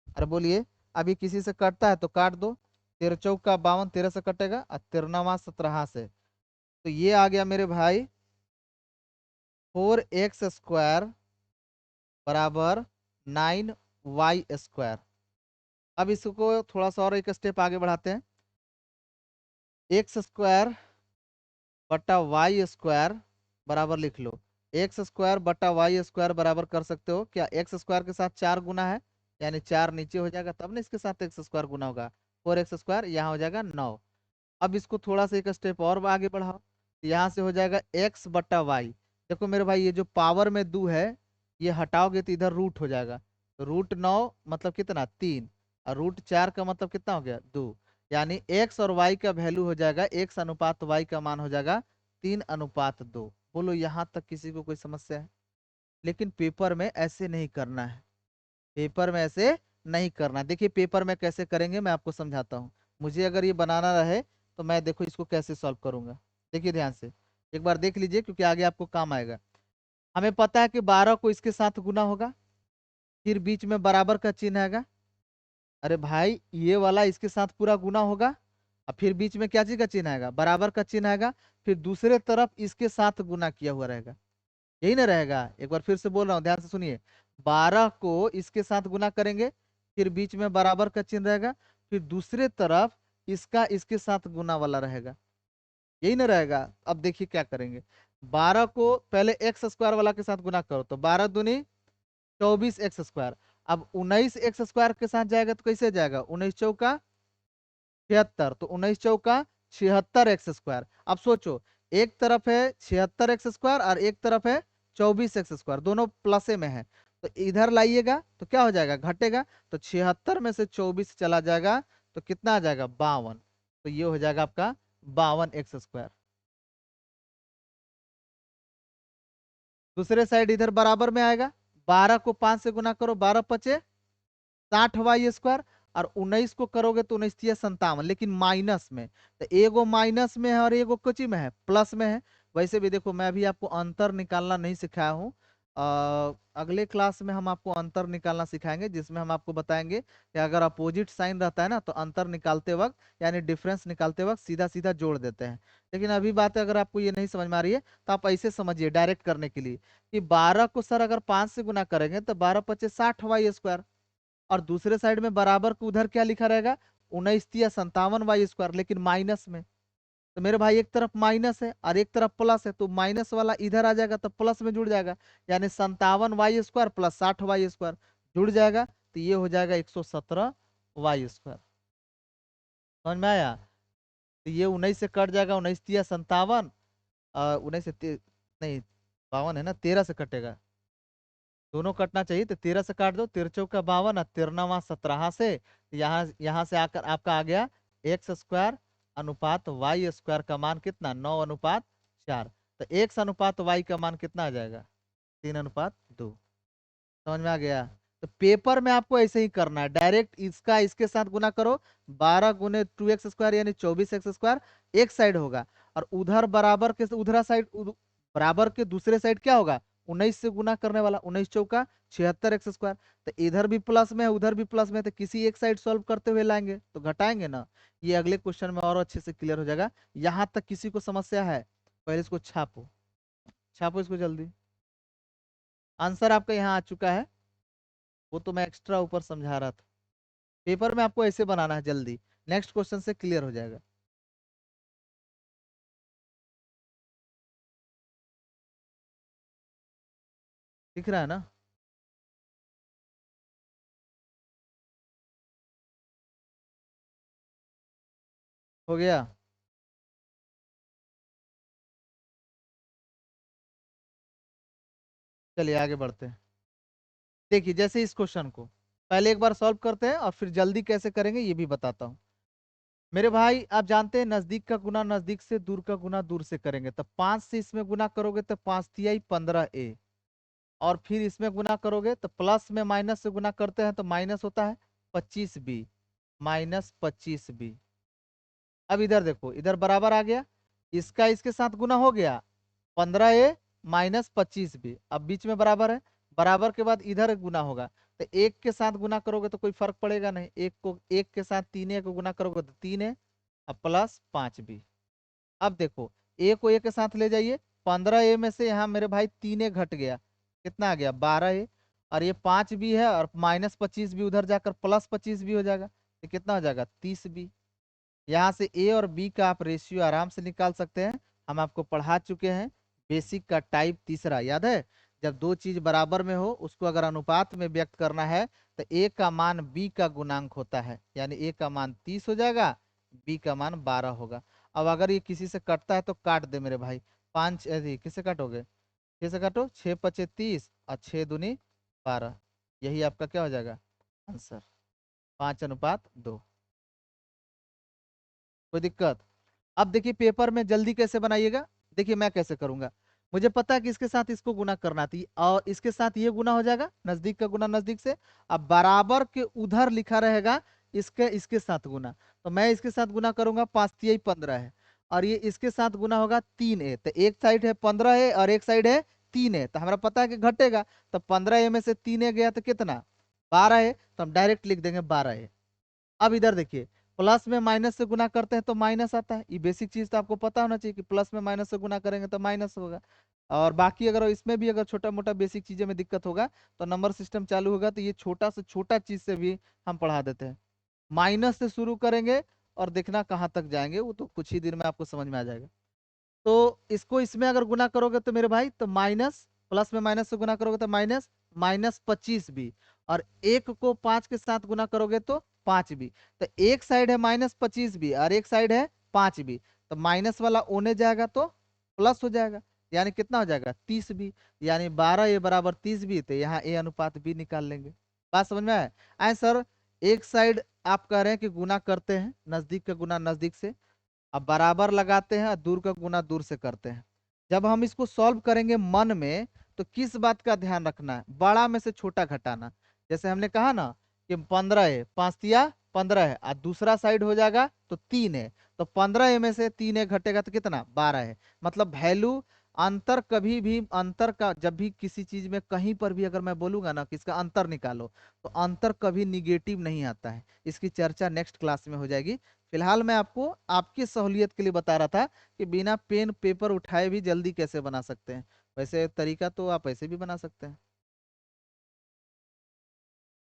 Speaker 1: अरे बोलिए। अभी किसी से कटता है तो काट दो, 13×4 = 52, 13 से कटेगा और 13 17 से। तो ये आ गया मेरे भाई 4x स्क्वायर बराबर 9y स्क्वायर। अब इसको थोड़ा सा और एक स्टेप आगे बढ़ाते हैं। x² बटा y² बराबर लिख लो, x² बटा y² बराबर कर सकते हो क्या? x² के साथ 4 गुना है, यानी 4 नीचे हो जाएगा, तब ना इसके साथ x² गुना होगा। 4x² यहाँ हो जाएगा 9। अब इसको थोड़ा सा एक स्टेप और आगे बढ़ाओ, यहाँ से हो जाएगा x बटा वाई। देखो मेरे भाई, ये जो पावर में 2 है, ये हटाओगे तो इधर रूट हो जाएगा। तो √9 मतलब कितना? 3, और √4 का मतलब कितना हो गया? 2। यानी x और y का वैल्यू हो जाएगा, x/y का मान हो जाएगा 3:2। बोलो यहाँ तक किसी को कोई समस्या है? लेकिन पेपर में ऐसे नहीं करना है, पेपर में ऐसे नहीं करना। देखिए पेपर में कैसे करेंगे मैं आपको समझाता हूँ। मुझे अगर ये बनाना रहे तो मैं देखो इसको कैसे सॉल्व करूंगा। देखिए ध्यान से एक बार देख लीजिए, क्योंकि आगे आपको काम आएगा। हमें पता है कि 12 को इसके साथ गुना होगा, फिर बीच में बराबर का चिन्ह आएगा। अरे भाई ये वाला इसके साथ पूरा गुना होगा, और फिर बीच में क्या चीज का चिन्ह आएगा, बराबर का चिन्ह आएगा। फिर दूसरे तरफ इसके साथ गुना किया हुआ रहेगा, यही ना रहेगा। एक बार फिर से बोल रहा हूँ, ध्यान से सुनिए। 12 को इसके साथ गुना करेंगे, फिर बीच में बराबर का चिन्ह रहेगा, फिर दूसरे तरफ इसका इसके साथ गुना वाला रहेगा, यही ना रहेगा। अब देखिए क्या करेंगे। 12 को पहले एक्स स्क्वायर वाला के साथ गुना करो, तो 12 दूनी 24 एक्स स्क्वायर। अब 19 एक्स स्क्वायर के साथ जाएगा तो कैसे जाएगा, 19 चौका 76, तो 19 चौका 76 एक्स स्क्वायर। अब सोचो, एक तरफ है 76 एक्स स्क्वायर और एक तरफ है 24 एक्स स्क्वायर, दोनों प्लसे में है। तो इधर लाइएगा तो क्या हो जाएगा, घटेगा। तो 76 में से 24 चला जाएगा तो कितना आ जाएगा, 52। तो ये हो जाएगा आपका 52 एक्स स्क्वायर। दूसरे साइड इधर बराबर में आएगा, 12 को 5 से गुना करो, 12 × 5 = 60 y स्क्वायर। और 19 को करोगे तो 19 × 57, लेकिन माइनस में। तो एगो माइनस में है और एगो कोची में है, प्लस में है। वैसे भी देखो, मैं अभी आपको अंतर निकालना नहीं सिखाया हूँ। अगले क्लास में हम आपको अंतर निकालना सिखाएंगे, जिसमें हम आपको बताएंगे कि अगर अपोजिट साइन रहता है ना, तो अंतर निकालते वक्त यानी डिफरेंस निकालते वक्त सीधा सीधा जोड़ देते हैं। लेकिन अभी बात है, अगर आपको ये नहीं समझ में आ रही है तो आप ऐसे समझिए डायरेक्ट करने के लिए, कि 12 को सर अगर 5 से गुना करेंगे तो 12 × 5 = 60 y स्क्वायर। और दूसरे साइड में बराबर को उधर क्या लिखा रहेगा, 19 × 57 y स्क्वायर, लेकिन माइनस में। तो मेरे भाई एक तरफ माइनस है और एक तरफ प्लस है, तो माइनस वाला इधर आ जाएगा तो प्लस में जुड़ जाएगा, यानी 57 y स्क्वायर + 60 y स्क्वायर जुड़ जाएगा। तो ये हो जाएगा 117 y स्क्वायर। समझ में आया। तो ये 19 से कट जाएगा, 19 × 57, 19 से नहीं, 52 है ना, 13 से कटेगा, दोनों कटना चाहिए। तो 13 से काट दो, 13 × 52 और 13 × 17 से यहाँ यहाँ से आकर आपका आ गया x² अनुपात y² का मान कितना, 9:4। तो x अनुपात y का मान कितना आ जाएगा, 3:2। समझ में आ गया। तो पेपर में आपको ऐसे ही करना है, डायरेक्ट इसका इसके साथ गुना करो। 12 × 2x² यानी 24 एक्स स्क्वायर एक साइड होगा, और उधर बराबर के उधर साइड, बराबर के दूसरे साइड क्या होगा, 19 से गुना करने वाला, 19 चौका 76 एक्स स्क्वायर। तो इधर भी प्लस में है उधर भी प्लस में है, तो किसी एक साइड सॉल्व करते हुए लाएंगे तो घटाएंगे ना। ये अगले क्वेश्चन में और अच्छे से क्लियर हो जाएगा। यहां तक किसी को समस्या है, पहले इसको छापो, छापो इसको जल्दी। आंसर आपका यहाँ आ चुका है, वो तो मैं एक्स्ट्रा ऊपर समझा रहा था। पेपर में आपको ऐसे बनाना है जल्दी, नेक्स्ट क्वेश्चन से क्लियर हो जाएगा। दिख रहा है ना। हो गया। चलिए आगे बढ़ते हैं। देखिए जैसे इस क्वेश्चन को पहले एक बार सॉल्व करते हैं और फिर जल्दी कैसे करेंगे ये भी बताता हूँ। मेरे भाई आप जानते हैं, नजदीक का गुना नजदीक से, दूर का गुना दूर से करेंगे। तो 5 से इसमें गुना करोगे तो 5×3 = 15a, और फिर इसमें गुना करोगे तो प्लस में माइनस से गुना करते हैं तो माइनस होता है 25b, -25b। अब इधर देखो, इधर बराबर आ गया, इसका इसके साथ गुना हो गया, 15a -25b। अब बीच में बराबर है, बराबर के बाद इधर गुना होगा। तो एक के साथ गुना करोगे तो कोई फर्क पड़ेगा नहीं, एक को एक के साथ 3a को गुना करोगे तो 3a, अब +5b। अब देखो, ए को ए के साथ ले जाइए, 15a में से यहाँ मेरे भाई 3a घट गया, कितना आ गया, 12a। और ये 5 भी है और -25 भी उधर जाकर +25 भी हो जाएगा, तो कितना हो जाएगा, 30b। यहाँ से ए और बी का आप रेशियो आराम से निकाल सकते हैं, हम आपको पढ़ा चुके हैं। बेसिक का टाइप तीसरा याद है, जब दो चीज बराबर में हो उसको अगर अनुपात में व्यक्त करना है तो ए का मान बी का गुणांक होता है, यानी ए का मान 30 हो जाएगा, बी का मान 12 होगा। अब अगर ये किसी से कटता है तो काट दे मेरे भाई, 5 किससे काटोगे, 6 से काटो, 6×5 = 30 और 6×2 = 12। यही आपका क्या हो जाएगा आंसर, 5:2। कोई दिक्कत। अब देखिए पेपर में जल्दी कैसे बनाइएगा, देखिए मैं कैसे करूंगा। मुझे पता है कि इसके साथ इसको गुना करना थी, और इसके साथ ये गुना हो जाएगा, नजदीक का गुना नजदीक से। अब बराबर के उधर लिखा रहेगा इसके इसके साथ गुना, तो मैं इसके साथ गुना करूंगा, 5 तिया 15 है, और ये इसके साथ गुना होगा 3a। तो एक साइड है 15a और एक साइड है 3a, तो हमारा पता है कि घटेगा। तो 15a में से 3a गया तो कितना, 12 है, तो हम डायरेक्ट लिख देंगे 12a। अब इधर देखिए, प्लस में माइनस से गुना करते हैं तो माइनस आता है, ये बेसिक चीज तो आपको पता होना चाहिए कि प्लस में माइनस से गुना करेंगे तो माइनस होगा। और बाकी अगर इसमें भी अगर छोटा मोटा बेसिक चीजें में दिक्कत होगा तो नंबर सिस्टम चालू होगा, तो ये छोटा से छोटा चीज से भी हम पढ़ा देते हैं। माइनस से शुरू करेंगे और देखना कहाँ तक जाएंगे, वो तो कुछ ही दिन में आपको समझ में आ जाएगा। तो इसको इसमें अगर गुना करोगे तो मेरे भाई, तो माइनस, प्लस में माइनस से गुना करोगे तो माइनस, -25 भी, और एक को 5 के साथ गुना करोगे तो 5 भी। तो एक साइड है -25 भी और एक साइड है 5 भी, तो माइनस वाला ओने जाएगा तो प्लस हो जाएगा, यानी कितना हो जाएगा, 30 भी। यानी 12a बराबर 30 भी, तो यहाँ a अनुपात b निकाल लेंगे। बात समझ में आए आए सर? एक साइड आप कह रहे हैं कि गुना करते हैं, नजदीक का गुना नजदीक से, अब बराबर लगाते हैं और दूर का गुना दूर से करते हैं। जब हम इसको सॉल्व करेंगे मन में, तो किस बात का ध्यान रखना है, बड़ा में से छोटा घटाना। जैसे हमने कहा ना कि 15 है, 5 तिया 15 है, और दूसरा साइड हो जाएगा तो 3 है, तो 15 में से 3 घटेगा तो कितना, 12 है। मतलब वैल्यू, अंतर कभी भी, अंतर का जब भी किसी चीज में कहीं पर भी अगर मैं बोलूंगा ना कि इसका अंतर निकालो, तो अंतर कभी निगेटिव नहीं आता है। इसकी चर्चा नेक्स्ट क्लास में हो जाएगी। फिलहाल मैं आपको आपकी सहूलियत के लिए बता रहा था कि बिना पेन पेपर उठाए भी जल्दी कैसे बना सकते हैं। वैसे तरीका तो आप ऐसे भी बना सकते हैं।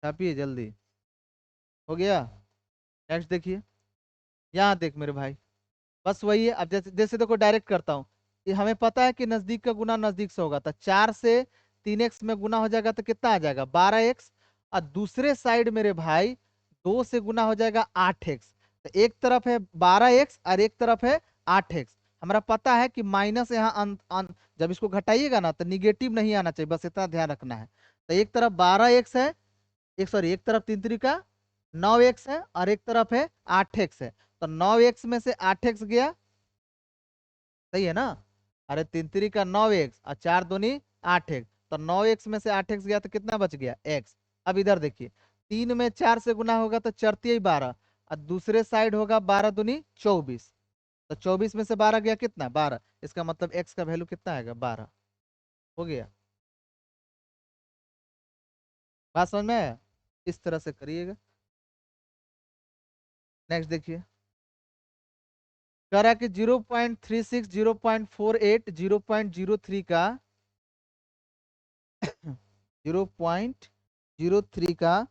Speaker 1: छापिए जल्दी। हो गया? नेक्स्ट देखिए, यहाँ देख मेरे भाई, बस वही है। अब जैसे जैसे देखो डायरेक्ट करता हूँ, कि हमें पता है कि नजदीक का गुना नजदीक से होगा, तो 4 से 3x में गुना हो जाएगा तो कितना आ जाएगा, 12x। और दूसरे साइड मेरे भाई 2 से गुना हो जाएगा 8x। तो एक तरफ है 12x और एक तरफ है 8x। हमारा पता है कि माइनस यहाँ जब इसको घटाइएगा ना तो निगेटिव नहीं आना चाहिए, बस इतना ध्यान रखना है। तो एक तरफ 12x है, एक सॉरी एक तरफ 3 का 9x है और एक तरफ है 8x है। तो 9x में से 8x गया, सही है ना? अरे 3 का 9x और 4 दूनी 8x, तो 9x में से 8x गया तो कितना बच गया, x। अब इधर देखिए, 3 में 4 से गुना होगा तो चरती 12, और दूसरे साइड होगा 12 दूनी 24, तो 24 में से 12 गया कितना, 12। इसका मतलब x का वैल्यू कितना आएगा, 12। हो गया? बात समझ में आया? इस तरह से करिएगा। नेक्स्ट देखिए, कह रहा है कि 0.36, 0.48, 0.03 का 0.03 का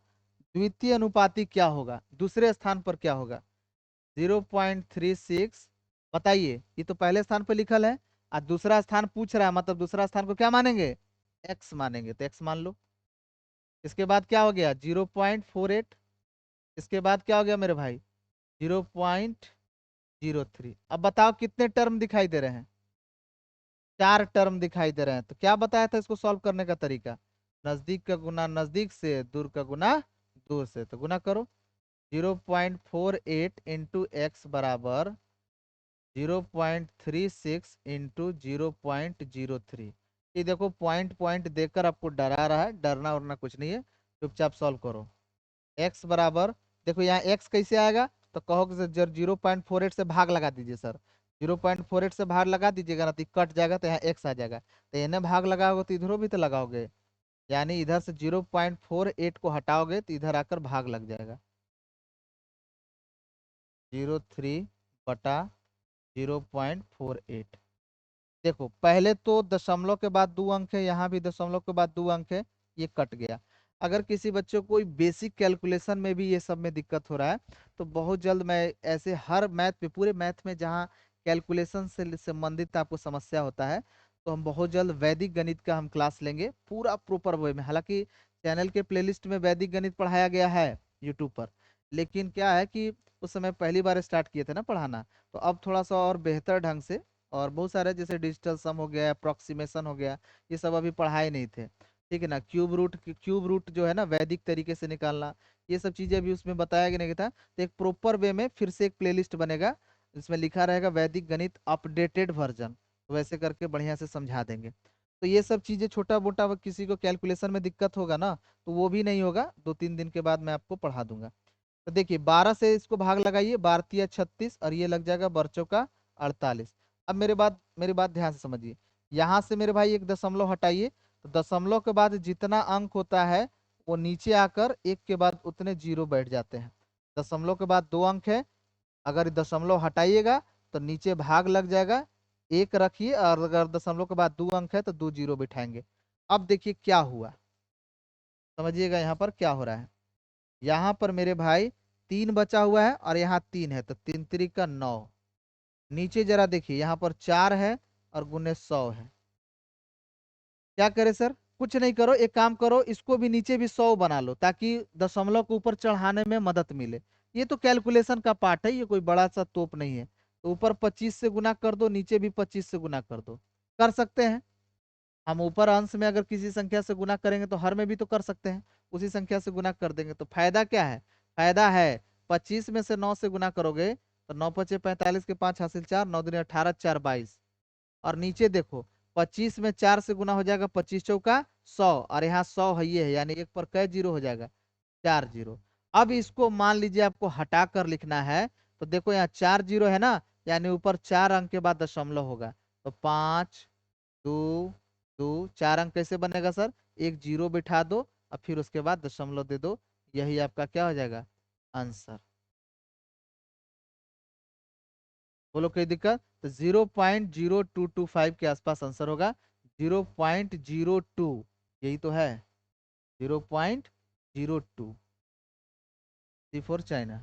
Speaker 1: द्वितीय अनुपाती क्या होगा, दूसरे स्थान पर क्या होगा। 0.36, बताइए, ये तो पहले स्थान पर लिखल है और दूसरा स्थान पूछ रहा है, मतलब दूसरा स्थान को क्या मानेंगे, एक्स मानेंगे, तो एक्स मान लो। इसके बाद क्या हो गया, 0.48। इसके बाद क्या हो गया मेरे भाई, 0.03। अब बताओ कितने टर्म दिखाई दे रहे हैं, 4 टर्म दिखाई दे रहे हैं। तो क्या बताया था इसको सॉल्व करने का तरीका, नजदीक का गुना नजदीक से, दूर का गुना दूर से। तो गुना करो, 0.48 इंटू एक्स बराबर 0.36 इंटू 0.03। ये देखो पॉइंट पॉइंट देकर आपको डरा रहा है, डरना वरना कुछ नहीं है, चुपचाप सॉल्व करो। एक्स बराबर, देखो यहाँ एक्स कैसे आएगा, तो कहोगे सर 0.48 से भाग लगा दीजिए सर, 0.48 से भाग लगा दीजिएगा ना तो ये कट जाएगा, तो यहाँ एक्स आ जाएगा। तो इन्हें भाग लगाओगे तो इधरों भी तो लगाओगे, यानी इधर से 0.48 को हटाओगे तो इधर आकर भाग लग जाएगा। 03/0.48। देखो पहले तो दशमलव के बाद 2 अंक है, यहाँ भी दशमलव के बाद 2 अंक है, ये कट गया। अगर किसी बच्चे को कोई बेसिक कैलकुलेशन में भी ये सब में दिक्कत हो रहा है, तो बहुत जल्द मैं ऐसे हर मैथ में, पूरे मैथ में जहाँ कैलकुलेशन से संबंधित आपको समस्या होता है, तो हम बहुत जल्द वैदिक गणित का हम क्लास लेंगे पूरा प्रॉपर वे में। हालांकि चैनल के प्लेलिस्ट में वैदिक गणित पढ़ाया गया है यूट्यूब पर, लेकिन क्या है कि उस समय पहली बार स्टार्ट किए थे ना पढ़ाना, तो अब थोड़ा सा और बेहतर ढंग से, और बहुत सारे जैसे डिजिटल सम हो गया, अप्रोक्सीमेशन हो गया, ये सब अभी पढ़ाए नहीं थे, ठीक है ना। क्यूब रूट जो है ना वैदिक तरीके से निकालना, ये सब चीजें भी उसमें बताया गया नहीं था। तो एक प्रॉपर वे में फिर से एक प्लेलिस्ट बनेगा, जिसमें लिखा रहेगा वैदिक गणित अपडेटेड वर्जन, तो वैसे करके बढ़िया से समझा देंगे। तो ये सब चीजें छोटा मोटा किसी को कैलकुलेशन में दिक्कत होगा ना, तो वो भी नहीं होगा, 2-3 दिन के बाद मैं आपको पढ़ा दूंगा। तो देखिए 12 से इसको भाग लगाइए, 12 36 और ये लग जाएगा बर्चों का 48। अब मेरी बात ध्यान से समझिए। यहाँ से मेरे भाई एक दशमलव हटाइए, तो दशमलव के बाद जितना अंक होता है वो नीचे आकर एक के बाद उतने जीरो बैठ जाते हैं। दशमलव के बाद 2 अंक है, अगर दशमलव हटाइएगा तो नीचे भाग लग जाएगा, एक रखिए, और अगर दशमलव के बाद 2 अंक है तो 2 जीरो बिठाएंगे। अब देखिए क्या हुआ, समझिएगा यहाँ पर क्या हो रहा है। यहाँ पर मेरे भाई 3 बचा हुआ है और यहाँ 3 है, तो 3 3 का 9। नीचे जरा देखिए, यहाँ पर 4 है और गुने 100 है। क्या करे सर? कुछ नहीं करो, एक काम करो, इसको भी नीचे भी 100 बना लो ताकि दशमलव को ऊपर चढ़ाने में मदद मिले। ये तो कैलकुलेशन का पार्ट है, ये कोई बड़ा सा तोप नहीं है। तो ऊपर 25 से गुना कर दो, नीचे भी 25 से गुना कर दो। कर सकते हैं हम, ऊपर अंश में अगर किसी संख्या से गुना करेंगे तो हर में भी तो कर सकते हैं, उसी संख्या से गुना कर देंगे। तो फायदा क्या है? फायदा है 25 में से 9 से गुना करोगे तो 9 × 5 = 45 के 5 हासिल 4, 9 दूनी 18, 4 22। और नीचे देखो 25 में 4 से गुना हो जाएगा, 25 चौका 100, और यहाँ 100 है, ये है, यानी एक पर कै जीरो हो जाएगा? 4 जीरो। अब इसको मान लीजिए आपको हटा कर लिखना है, तो देखो यहाँ 4 जीरो है ना, यानी ऊपर 4 अंक के बाद दशमलव होगा। तो 5 2 2, 4 अंक कैसे बनेगा सर? एक जीरो बिठा दो और फिर उसके बाद दशमलव दे दो, यही आपका क्या हो जाएगा? आंसर। बोलो कोई दिक्कत? तो 0.0225 के आसपास आंसर होगा। 0.02, यही तो है, 0.02। C4 China.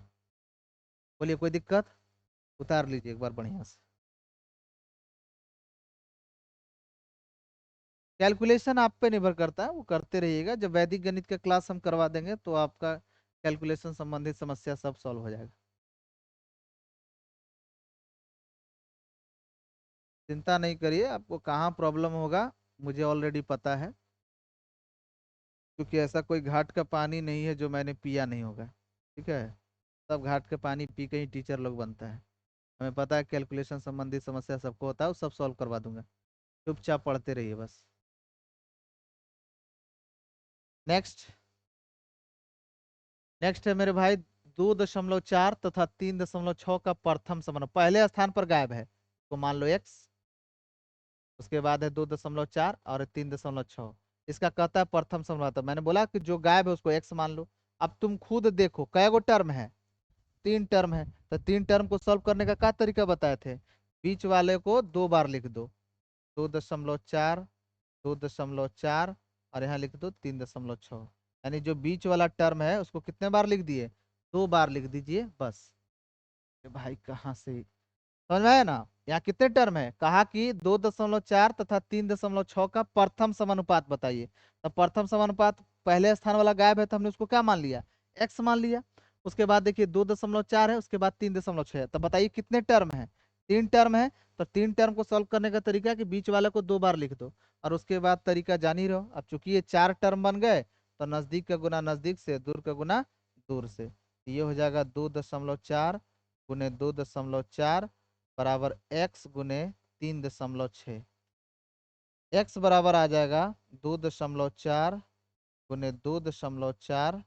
Speaker 1: बोलिए कोई दिक्कत? उतार लीजिए एक बार बढ़िया से। कैलकुलेशन आप पे निर्भर करता है, वो करते रहिएगा। जब वैदिक गणित का क्लास हम करवा देंगे तो आपका कैलकुलेशन संबंधित समस्या सब सॉल्व हो जाएगा। चिंता नहीं करिए, आपको कहाँ प्रॉब्लम होगा मुझे ऑलरेडी पता है, क्योंकि ऐसा कोई घाट का पानी नहीं है जो मैंने पिया नहीं होगा। ठीक है, सब घाट का पानी पी के ही टीचर लोग बनता है। हमें पता है कैलकुलेशन संबंधी समस्या सबको होता है, वो सब सॉल्व करवा दूंगा। चुपचाप पढ़ते रहिए बस। नेक्स्ट। नेक्स्ट है मेरे भाई 2.4 तथा 3.6 का प्रथम समानुपात पहले स्थान पर गायब है, तो मान लो x। उसके बाद है 2.4 और 3.6, इसका कहता है प्रथम समानुपात। मैंने बोला कि जो गायब है उसको x मान लो। अब तुम खुद देखो कै गो टर्म है? 3 टर्म है, तो 3 टर्म को सॉल्व करने का क्या तरीका बताए थे? बीच वाले को 2 बार लिख दो, 2.4, 2.4, और यहाँ लिख दो 3.6। यानी जो बीच वाला टर्म है उसको कितने बार लिख दिए? 2 बार लिख दीजिए बस। ये भाई कहाँ से समझ में आया ना? यहाँ कितने टर्म है? कहा कि 2.4 तथा 3.6 का प्रथम समानुपात बताइए। तो प्रथम समानुपात पहले स्थान वाला गायब है, तो हमने उसको क्या मान लिया? एक्स मान लिया। उसके बाद देखिए 2.4 है, उसके बाद 3.6 है, तो बताइए कितने टर्म है? 3 टर्म है। तो 3 टर्म को सॉल्व करने का तरीका है कि बीच वाले को 2 बार लिख दो, और उसके बाद तरीका जान ही रहो। अब चूंकि ये 4 टर्म बन गए, तो नजदीक का गुना नजदीक से, दूर का गुना दूर से। तो ये हो जाएगा 2.4 गुने 2.4 बराबर x गुने 3.6। x बराबर आ जाएगा 2.4 गुने 2.4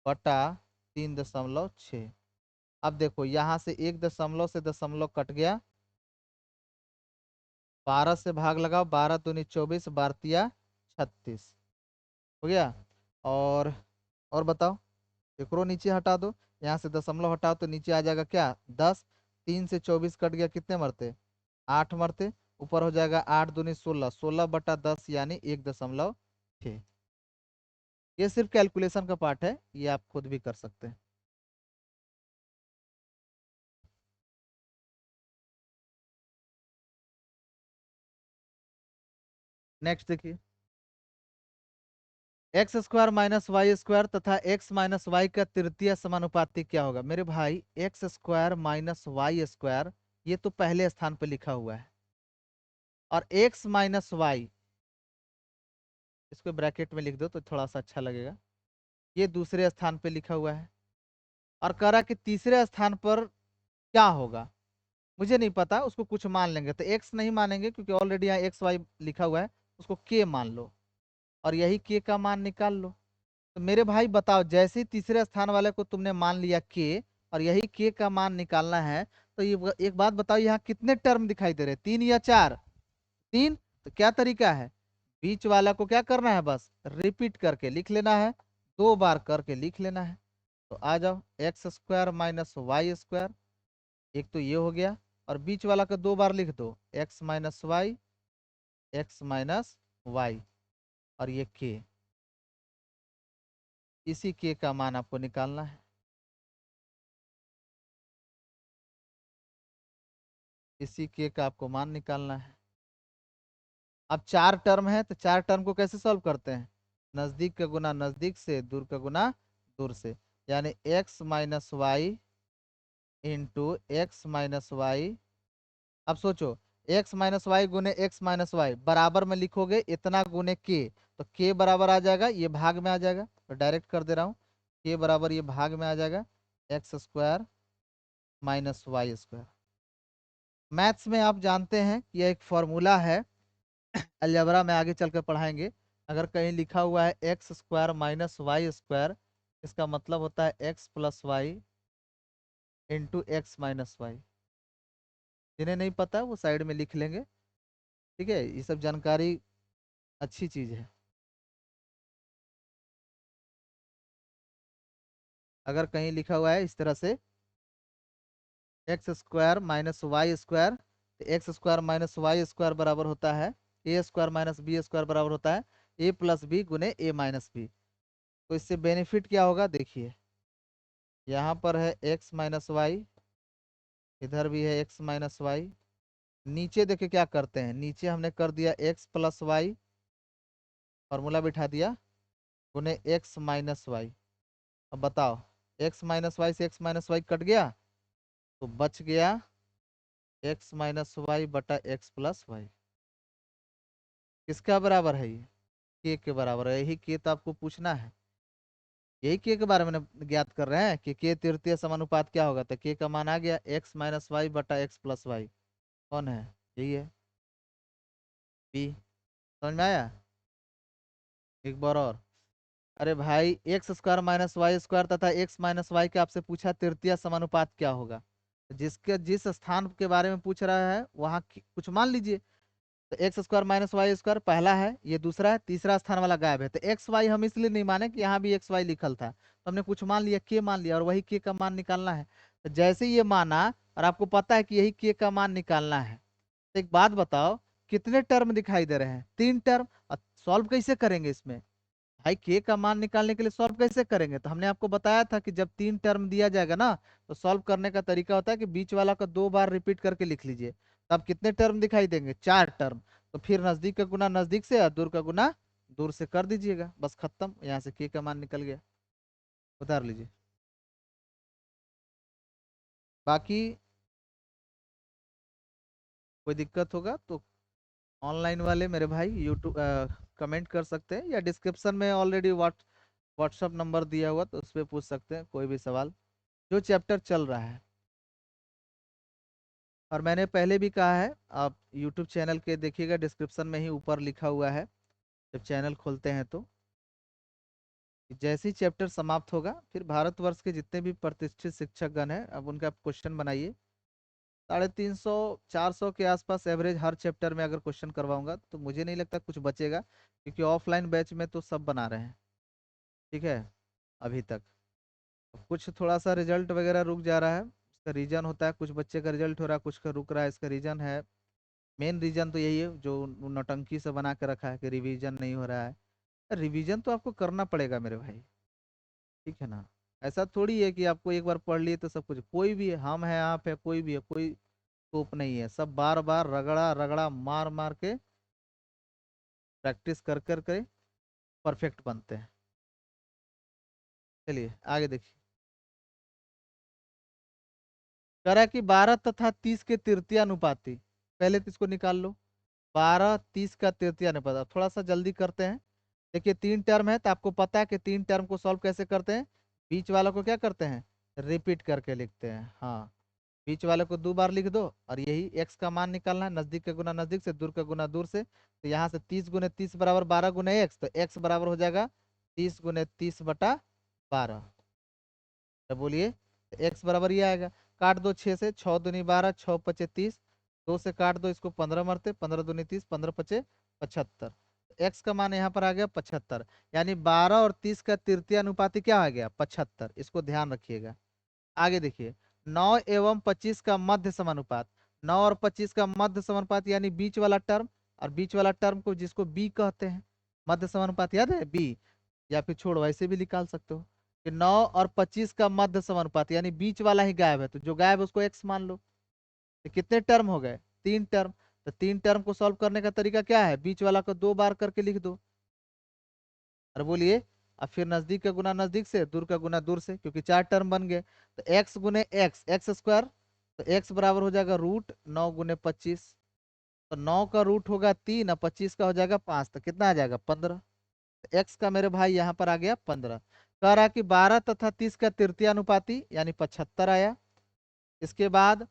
Speaker 1: बटा 3.6। अब देखो यहाँ से एक दशमलव से दशमलव कट गया, 12 से भाग लगाओ, 12 दूनी 24, 12 36 हो गया। और और बताओ, एक रो नीचे हटा दो, यहाँ से दशमलव हटाओ तो नीचे आ जाएगा क्या? 10। 3 से 24 कट गया, कितने मरते? 8 मरते। ऊपर हो जाएगा 8 दूनी 16, 16/10 यानी 1.6। ये सिर्फ कैलकुलेशन का पार्ट है, ये आप खुद भी कर सकते हैं। नेक्स्ट देखिए, x² - y² तथा x - y का तृतीय समानुपाती क्या होगा? मेरे भाई x² - y², ये तो पहले स्थान पे लिखा हुआ है, और x - y, इसको ब्रैकेट में लिख दो तो थोड़ा सा अच्छा लगेगा, ये दूसरे स्थान पे लिखा हुआ है। और कह रहा कि तीसरे स्थान पर क्या होगा? मुझे नहीं पता, उसको कुछ मान लेंगे। तो x नहीं मानेंगे क्योंकि ऑलरेडी यहाँ XY लिखा हुआ है, उसको k मान लो, और यही k का मान निकाल लो। तो मेरे भाई बताओ, जैसे ही तीसरे स्थान वाले को तुमने मान लिया के, और यही के का मान निकालना है, तो एक बात बताओ, यहाँ कितने टर्म दिखाई दे रहे हैं, 3 या 4? 3। तो क्या तरीका है, बीच वाला को क्या करना है, बस रिपीट करके लिख लेना है, 2 बार करके लिख लेना है। तो आ जाओ, x² माइनस y², एक तो ये हो गया, और बीच वाला का 2 बार लिख दो, x minus Y, X minus Y, और ये के, इसी के का मान आपको निकालना है। इसी के का आपको मान निकालना है। अब 4 टर्म है, तो 4 टर्म को कैसे सॉल्व करते हैं, नजदीक का गुना नजदीक से, दूर का गुना दूर से, यानी x minus Y into X minus Y. अब सोचो, x माइनस वाई गुने एक्स माइनस वाई बराबर में लिखोगे इतना गुने के, तो के बराबर आ जाएगा, ये भाग में आ जाएगा, तो डायरेक्ट कर दे रहा हूँ, के बराबर ये भाग में आ जाएगा, x² माइनस y²। मैथ्स में आप जानते हैं कि यह एक फॉर्मूला है, अलजेब्रा में आगे चलकर पढ़ाएंगे। अगर कहीं लिखा हुआ है x² माइनस y², इसका मतलब होता है x plus Y into X minus Y. जिन्हें नहीं पता वो साइड में लिख लेंगे, ठीक है, ये सब जानकारी अच्छी चीज है। अगर कहीं लिखा हुआ है इस तरह से x² माइनस y², तो x² माइनस y² बराबर होता है a² माइनस b² बराबर होता है a प्लस बी गुने a माइनस बी। तो इससे बेनिफिट क्या होगा, देखिए, यहाँ पर है x माइनस वाई, इधर भी है x माइनस वाई, नीचे देखिए क्या करते हैं, नीचे हमने कर दिया x प्लस वाई, फॉर्मूला बिठा दिया, गुने x माइनस वाई। अब बताओ, x माइनस वाई से x माइनस वाई कट गया, तो बच गया x माइनस वाई बटा x प्लस वाई। किसका बराबर है ये, के बराबर है, यही के तो आपको पूछना है, यही के बारे में ज्ञात कर रहे हैं कि के तृतीय समानुपात क्या होगा, तो के का मान आ गया x माइनस वाई बटा एक्स प्लस वाई। कौन है, यही है, बी। समझ में आया, एक बार और। अरे भाई, x² माइनस y² तथा x माइनस वाई के आपसे पूछा तृतीय समानुपात क्या होगा, तो जिसके जिस स्थान के बारे में पूछ रहा है वहां कुछ मान लीजिए। तो x² माइनस y² पहला है, ये दूसरा है, तीसरा स्थान वाला गायब है, तो एक्स वाई हम इसलिए नहीं माने कि यहाँ भी एक्स वाई लिखल था, तो हमने कुछ मान लिया, के मान लिया, और वही के का मान निकालना है। तो जैसे ही ये माना, और आपको पता है कि यही के का मान निकालना है, तो एक बात बताओ, कितने टर्म दिखाई दे रहे हैं, 3 टर्म। और सॉल्व कैसे करेंगे इसमें, भाई के का मान निकालने के लिए सॉल्व कैसे करेंगे, तो हमने आपको बताया था कि जब 3 टर्म दिया जाएगा ना, तो सॉल्व करने का तरीका होता है कि बीच वाला का 2 बार रिपीट करके लिख लीजिए, तब कितने टर्म दिखाई देंगे, 4 टर्म। तो फिर नजदीक का गुना नजदीक से और दूर का गुना दूर से कर दीजिएगा, बस खत्म, यहाँ से के का मान निकल गया, उतार लीजिए। बाकी कोई दिक्कत होगा तो ऑनलाइन वाले मेरे भाई यूट्यूब कमेंट कर सकते हैं, या डिस्क्रिप्शन में ऑलरेडी व्हाट्सअप नंबर दिया हुआ, तो उस पर पूछ सकते हैं कोई भी सवाल, जो चैप्टर चल रहा है। और मैंने पहले भी कहा है, आप यूट्यूब चैनल के देखिएगा, डिस्क्रिप्शन में ही ऊपर लिखा हुआ है, जब चैनल खोलते हैं तो, कि जैसे ही चैप्टर समाप्त होगा, फिर भारतवर्ष के जितने भी प्रतिष्ठित शिक्षकगण हैं, अब उनका क्वेश्चन बनाइए, 350 400 के आसपास एवरेज हर चैप्टर में अगर क्वेश्चन करवाऊंगा, तो मुझे नहीं लगता कुछ बचेगा, क्योंकि ऑफलाइन बैच में तो सब बना रहे हैं, ठीक है, अभी तक। कुछ थोड़ा सा रिजल्ट वगैरह रुक जा रहा है, इसका रीजन होता है, कुछ बच्चे का रिजल्ट हो रहा है, कुछ का रुक रहा है, इसका रीजन है, मेन रीजन तो यही है, जो नौटंकी से बना के रखा है कि रिवीजन नहीं हो रहा है। रिवीजन तो आपको करना पड़ेगा मेरे भाई, ठीक है ना, ऐसा थोड़ी है कि आपको एक बार पढ़ लिए तो सब कुछ, कोई भी है, हम है, आप है, कोई भी है, कोई स्कोप नहीं है, सब बार बार रगड़ा रगड़ा मार मार के प्रैक्टिस कर कर के परफेक्ट बनते हैं। चलिए आगे देखिए, करा कि 12 तथा 30 के तृतीय अनुपाती, पहले तो इसको निकाल लो, 12 30 का तृतीय अनुपात। अब थोड़ा सा जल्दी करते हैं, देखिए 3 टर्म है, तो आपको पता है कि 3 टर्म को सॉल्व कैसे करते हैं, बीच वालों को क्या करते हैं, रिपीट करके लिखते हैं, हाँ, बीच वाले को 2 बार लिख दो, और यही एक्स का मान निकालना है, नजदीक का गुना नजदीक से, दूर का गुना दूर से, तो यहाँ से 30 गुने 30 बराबर 12 गुना एक्स, तो एक्स बराबर हो जाएगा 30 × 30/12। तो बोलिए x बराबर ये आएगा। काट दो 6 से, 6 दूनी 12, 6 पचे 30, 2 से काट दो इसको, 15 मरते, 15 दूनी 30, 15 पचे 75। x का मान यहाँ पर आ गया 75, यानी 12 और 30 का तृतीय अनुपाती क्या आ गया 75। इसको ध्यान रखिएगा। आगे देखिए 9 एवं 25 का मध्य समानुपात। 9 और 25 का मध्य समानुपात यानी बीच वाला टर्म, और बीच वाला टर्म को जिसको बी कहते हैं, मध्य समानुपात याद है बी, या फिर छोड़ वैसे भी निकाल सकते हो कि 9 और 25 का मध्य समानुपात यानी बीच वाला ही गायब है, तो जो गायब है उसको एक्स मान लो। तो कितने टर्म हो गए 3 टर्म। तो 3 टर्म को सॉल्व करने का तरीका क्या है, बीच वाला को 2 बार करके लिख दो। और बोलिए, अब फिर नजदीक का गुना नजदीक से, दूर का गुना दूर से, क्योंकि 4 टर्म बन गए। तो एक्स गुने एक्स, एक्स स्क्वायर, तो एक्स बराबर हो जाएगा √9 × 25। तो 9 का रूट होगा 3 और 25 का हो जाएगा 5, तो कितना आ जाएगा 15। तो एक्स का मेरे भाई यहाँ पर आ गया 15। कह रहा कि 12 तथा 30 का तृतीय अनुपाती यानी 75 आया। इसके बाद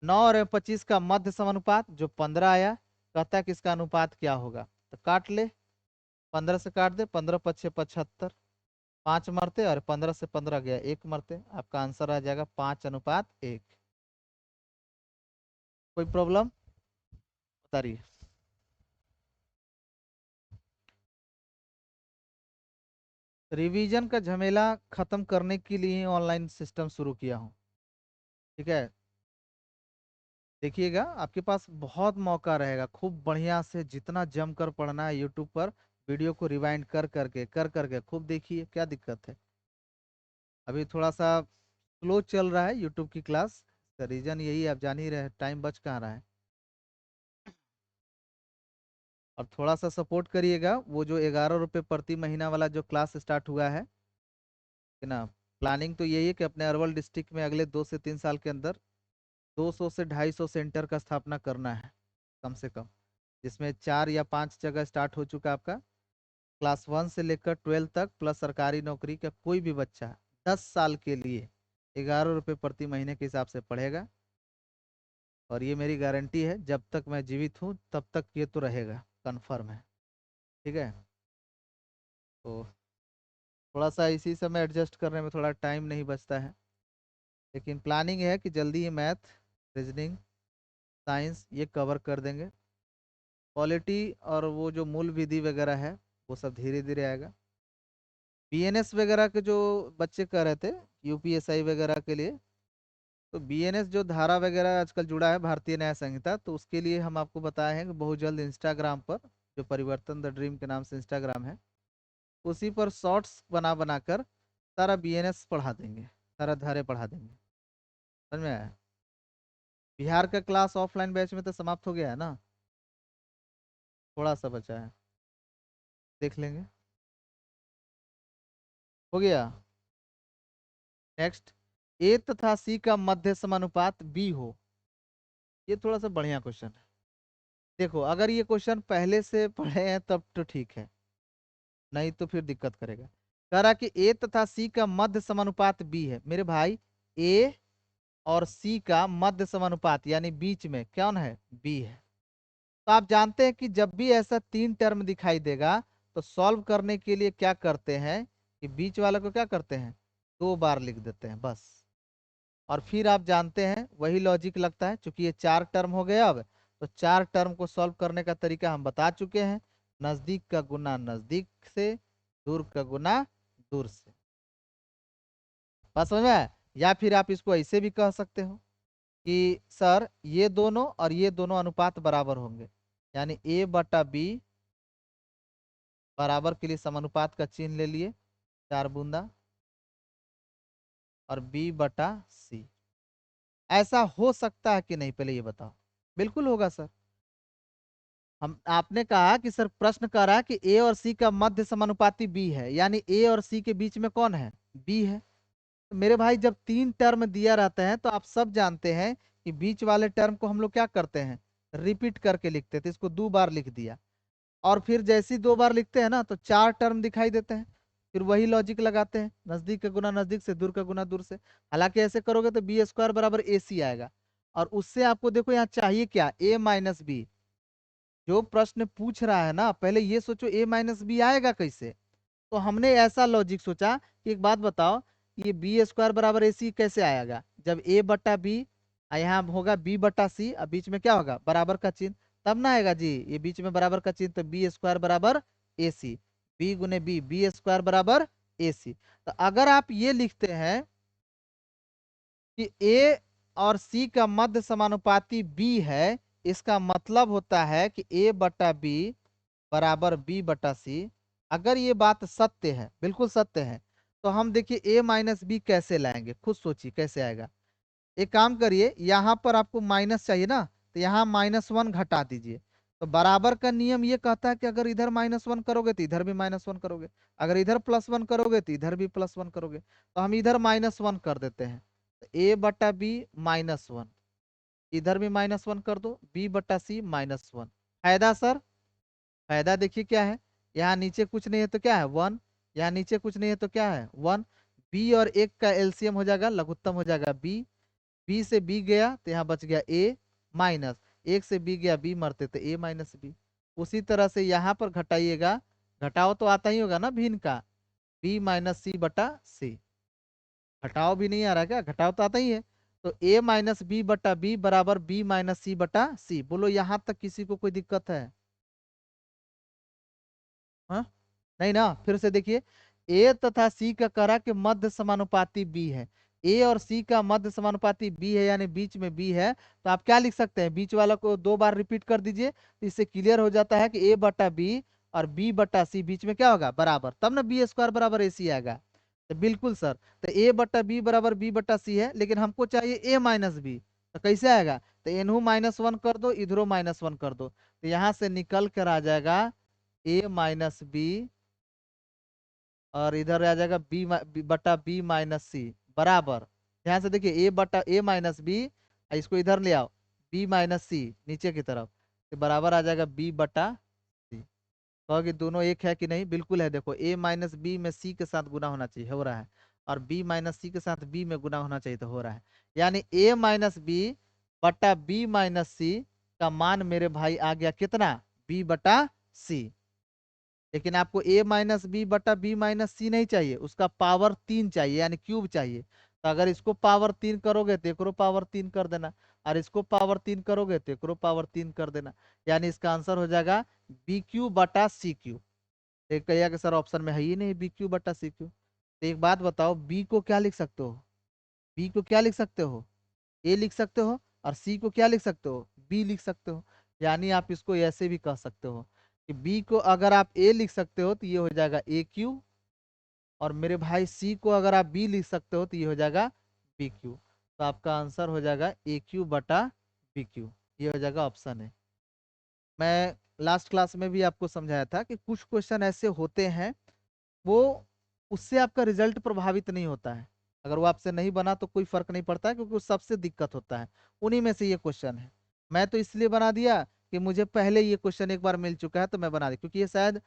Speaker 1: 9 और 25 का मध्य समानुपात जो 15 आया। कहता है कि इसका अनुपात क्या होगा, तो काट ले, 15 से काट दे, 15 पच्छे 75, 5 मरते, और 15 से 15 गया 1 मरते, आपका आंसर आ जाएगा 5:1। कोई प्रॉब्लम बता रही है। रिवीजन का झमेला खत्म करने के लिए ऑनलाइन सिस्टम शुरू किया हूँ। ठीक है, देखिएगा आपके पास बहुत मौका रहेगा, खूब बढ़िया से जितना जमकर पढ़ना है यूट्यूब पर वीडियो को रिवाइंड कर करके खूब देखिए, क्या दिक्कत है। अभी थोड़ा सा स्लो चल रहा है यूट्यूब की क्लास, का रीजन यही आप जान ही रहे, टाइम बच कहाँ रहा है। और थोड़ा सा सपोर्ट करिएगा, वो जो 11 रुपये प्रति महीना वाला जो क्लास स्टार्ट हुआ है ना। प्लानिंग तो यही है कि अपने अरवल डिस्ट्रिक्ट में अगले 2 से 3 साल के अंदर 200 से 250 सेंटर का स्थापना करना है कम से कम, जिसमें 4 या 5 जगह स्टार्ट हो चुका है आपका। क्लास 1 से लेकर 12 तक प्लस सरकारी नौकरी का कोई भी बच्चा 10 साल के लिए 11 रुपये प्रति महीने के हिसाब से पढ़ेगा। और ये मेरी गारंटी है, जब तक मैं जीवित हूँ तब तक ये तो रहेगा, कन्फर्म है। ठीक है, तो थोड़ा सा इसी समय एडजस्ट करने में थोड़ा टाइम नहीं बचता है, लेकिन प्लानिंग है कि जल्दी ही मैथ, रीजनिंग, साइंस ये कवर कर देंगे। पॉलिटी और वो जो मूल विधि वगैरह है वो सब धीरे धीरे आएगा। बीएनएस वगैरह के जो बच्चे कर रहे थे, यूपीएसआई वगैरह के लिए, तो बीएनएस जो धारा वगैरह आजकल जुड़ा है भारतीय न्याय संहिता, तो उसके लिए हम आपको बताए हैं कि बहुत जल्द इंस्टाग्राम पर, जो परिवर्तन द ड्रीम के नाम से इंस्टाग्राम है, उसी पर शॉर्ट्स बना बनाकर सारा बीएनएस पढ़ा देंगे, सारा धारे पढ़ा देंगे। समझ में आया। बिहार का क्लास ऑफलाइन बैच में तो समाप्त हो गया है ना, थोड़ा सा बचा है, देख लेंगे। हो गया। नेक्स्ट, ए तथा सी का मध्य समानुपात बी हो। ये थोड़ा सा बढ़िया क्वेश्चन है। देखो अगर ये क्वेश्चन पहले से पढ़े हैं तब तो ठीक है, नहीं तो फिर दिक्कत करेगा। कह रहा कि ए तथा सी का मध्य समानुपात बी है। मेरे भाई ए और सी का मध्य समानुपात यानी बीच में कौन है, बी है। तो आप जानते हैं कि जब भी ऐसा 3 टर्म दिखाई देगा तो सॉल्व करने के लिए क्या करते हैं कि बीच वाले को क्या करते हैं 2 बार लिख देते हैं बस। और फिर आप जानते हैं वही लॉजिक लगता है, क्योंकि ये 4 टर्म हो गए अब, तो 4 टर्म को सॉल्व करने का तरीका हम बता चुके हैं, नजदीक का गुना नजदीक से, दूर का गुना दूर से। बस समझ में आया? या फिर आप इसको ऐसे भी कह सकते हो कि सर ये दोनों और ये दोनों अनुपात बराबर होंगे, यानी A/B बराबर के लिए समानुपात का चिन्ह ले लिए 4 बूंदा, और B/C। ऐसा हो सकता है कि नहीं, पहले ये बताओ। बिल्कुल होगा सर। हम आपने कहा कि सर प्रश्न कर रहा है कि ए और सी का मध्य समानुपाती बी है, यानी ए और सी के बीच में कौन है, बी है। तो मेरे भाई जब 3 टर्म दिया रहता है तो आप सब जानते हैं कि बीच वाले टर्म को हम लोग क्या करते हैं, रिपीट करके लिखते थे, इसको 2 बार लिख दिया। और फिर जैसे ही 2 बार लिखते हैं ना तो 4 टर्म दिखाई देते हैं, फिर वही लॉजिक लगाते हैं, नजदीक का गुना नजदीक से, दूर का गुना दूर से। हालांकि ऐसे करोगे तो B² बराबर AC आएगा। और उससे आपको देखो यहाँ चाहिए क्या, A-B। जो प्रश्न पूछ रहा है ना, पहले ये सोचो A-B आएगा कैसे। तो हमने ऐसा लॉजिक सोचा कि एक बात बताओ, ये बी स्क्वायर बराबर ए सी कैसे आएगा, जब ए बट्टा बी, यहाँ होगा बी बट्टा सी, और बीच में क्या होगा, बराबर का चिन्ह, तब ना आएगा जी, ये बीच में बराबर का चिन्ह, तो बी स्क्वायर बराबर ए सी, बी गुने बी, बी स्क्वायर बराबर ए सी। तो अगर आप ये लिखते हैं कि ए और सी का मध्य समानुपाती बी है, इसका मतलब होता है कि ए बटा बी बराबर बी बटा सी। अगर ये बात सत्य है, बिल्कुल सत्य है, तो हम देखिए ए माइनस बी कैसे लाएंगे, खुद सोचिए कैसे आएगा। एक काम करिए, यहाँ पर आपको माइनस चाहिए ना, तो यहाँ -1 घटा दीजिए। तो बराबर का नियम ये कहता है कि अगर इधर -1 करोगे तो इधर भी -1 करोगे, अगर इधर +1 करोगे तो इधर भी +1 करोगे, तो हम इधर -1 कर देते हैं। तो ए बटा बी -1, इधर भी -1 कर दो, बी बटा सी -1। फायदा सर, फायदा देखिए क्या है, यहाँ नीचे कुछ नहीं है तो क्या है 1, यहाँ नीचे कुछ नहीं है तो क्या है 1। बी और एक का एलसीएम हो जाएगा, लघुत्तम हो जाएगा बी, बी से बी गया तो यहाँ बच गया ए, माइनस एक से बी गया बी मरते तो ए माइनस बी। उसी तरह से यहाँ पर घटाइएगा, घटाओ तो आता ही होगा ना भिन्न का, बी माइनस सी बटा सी। घटाओ भी नहीं आ रहा क्या, घटाओ तो आता ही है। तो ए माइनस बी बटा बी बराबर बी माइनस सी बटा सी। बोलो यहाँ तक किसी को कोई दिक्कत है? हाँ, नहीं ना, फिर से देखिए, ए तथा सी का करा के मध्य समानुपाती बी है, ए और सी का मध्य समानुपाती बी है, यानी बीच में बी है, तो आप क्या लिख सकते हैं, बीच वाला को 2 बार रिपीट कर दीजिए, तो इससे क्लियर हो जाता है कि ए बटा बी और बी बटा सी बीच में क्या होगा, बराबर, तब ना बी स्क्वायर बराबर ए सी आएगा। तो बिल्कुल सर, तो ए बटा बी बराबर बी बटा सी है, लेकिन हमको चाहिए ए माइनस बी, तो कैसे आएगा, तो इनहू -1 कर दो, इधरो -1 कर दो, तो यहाँ से निकल कर आ जाएगा ए माइनस बी, और इधर आ जाएगा बी बटा बी माइनस सी बराबर, ध्यान से देखिए, ए बटा ए माइनस बी, इसको इधर ले आओ, बी माइनस सी नीचे की तरफ, तो बराबर आ जाएगा बी बटा सी। कहोगे दोनों एक है कि नहीं, बिल्कुल है, देखो ए माइनस बी में सी के साथ गुना होना चाहिए, हो रहा है, और बी माइनस सी के साथ बी में गुना होना चाहिए, तो हो रहा है। यानी ए माइनस बी बटा बी माइनस सी का मान मेरे भाई आ गया कितना, बी बटा सी। लेकिन आपको ए माइनस बी बटा बी माइनस सी नहीं चाहिए, उसका पावर 3 चाहिए, यानी क्यूब चाहिए। तो अगर इसको पावर 3 करोगे तो एकरो पावर 3 कर देना, और इसको पावर 3 करोगे तो एकरो पावर 3 कर देना, यानी इसका आंसर हो जाएगा बी क्यू बटा सी क्यू। एक कहिएगा कि सर ऑप्शन में है ही नहीं बी क्यू बटा सी क्यू, तो एक बात बताओ, बी को क्या लिख सकते हो, बी को क्या लिख सकते हो, ए लिख सकते हो, और सी को क्या लिख सकते हो, बी लिख सकते हो। यानी आप इसको ऐसे भी कह सकते हो कि बी को अगर आप ए लिख सकते हो तो ये हो जाएगा ए क्यू, और मेरे भाई सी को अगर आप बी लिख सकते हो तो ये हो जाएगा बी क्यू। तो आपका आंसर हो जाएगा ए क्यू बटा बी क्यू, ये हो जाएगा ऑप्शन है। मैं लास्ट क्लास में भी आपको समझाया था कि कुछ क्वेश्चन ऐसे होते हैं, वो उससे आपका रिजल्ट प्रभावित नहीं होता है, अगर वो आपसे नहीं बना तो कोई फर्क नहीं पड़ता है, क्योंकि वो सबसे दिक्कत होता है, उन्हीं में से ये क्वेश्चन है। मैं तो इसलिए बना दिया कि मुझे पहले ये क्वेश्चन एक बार मिल चुका है, तो मैं बना दिया, क्योंकि ये शायद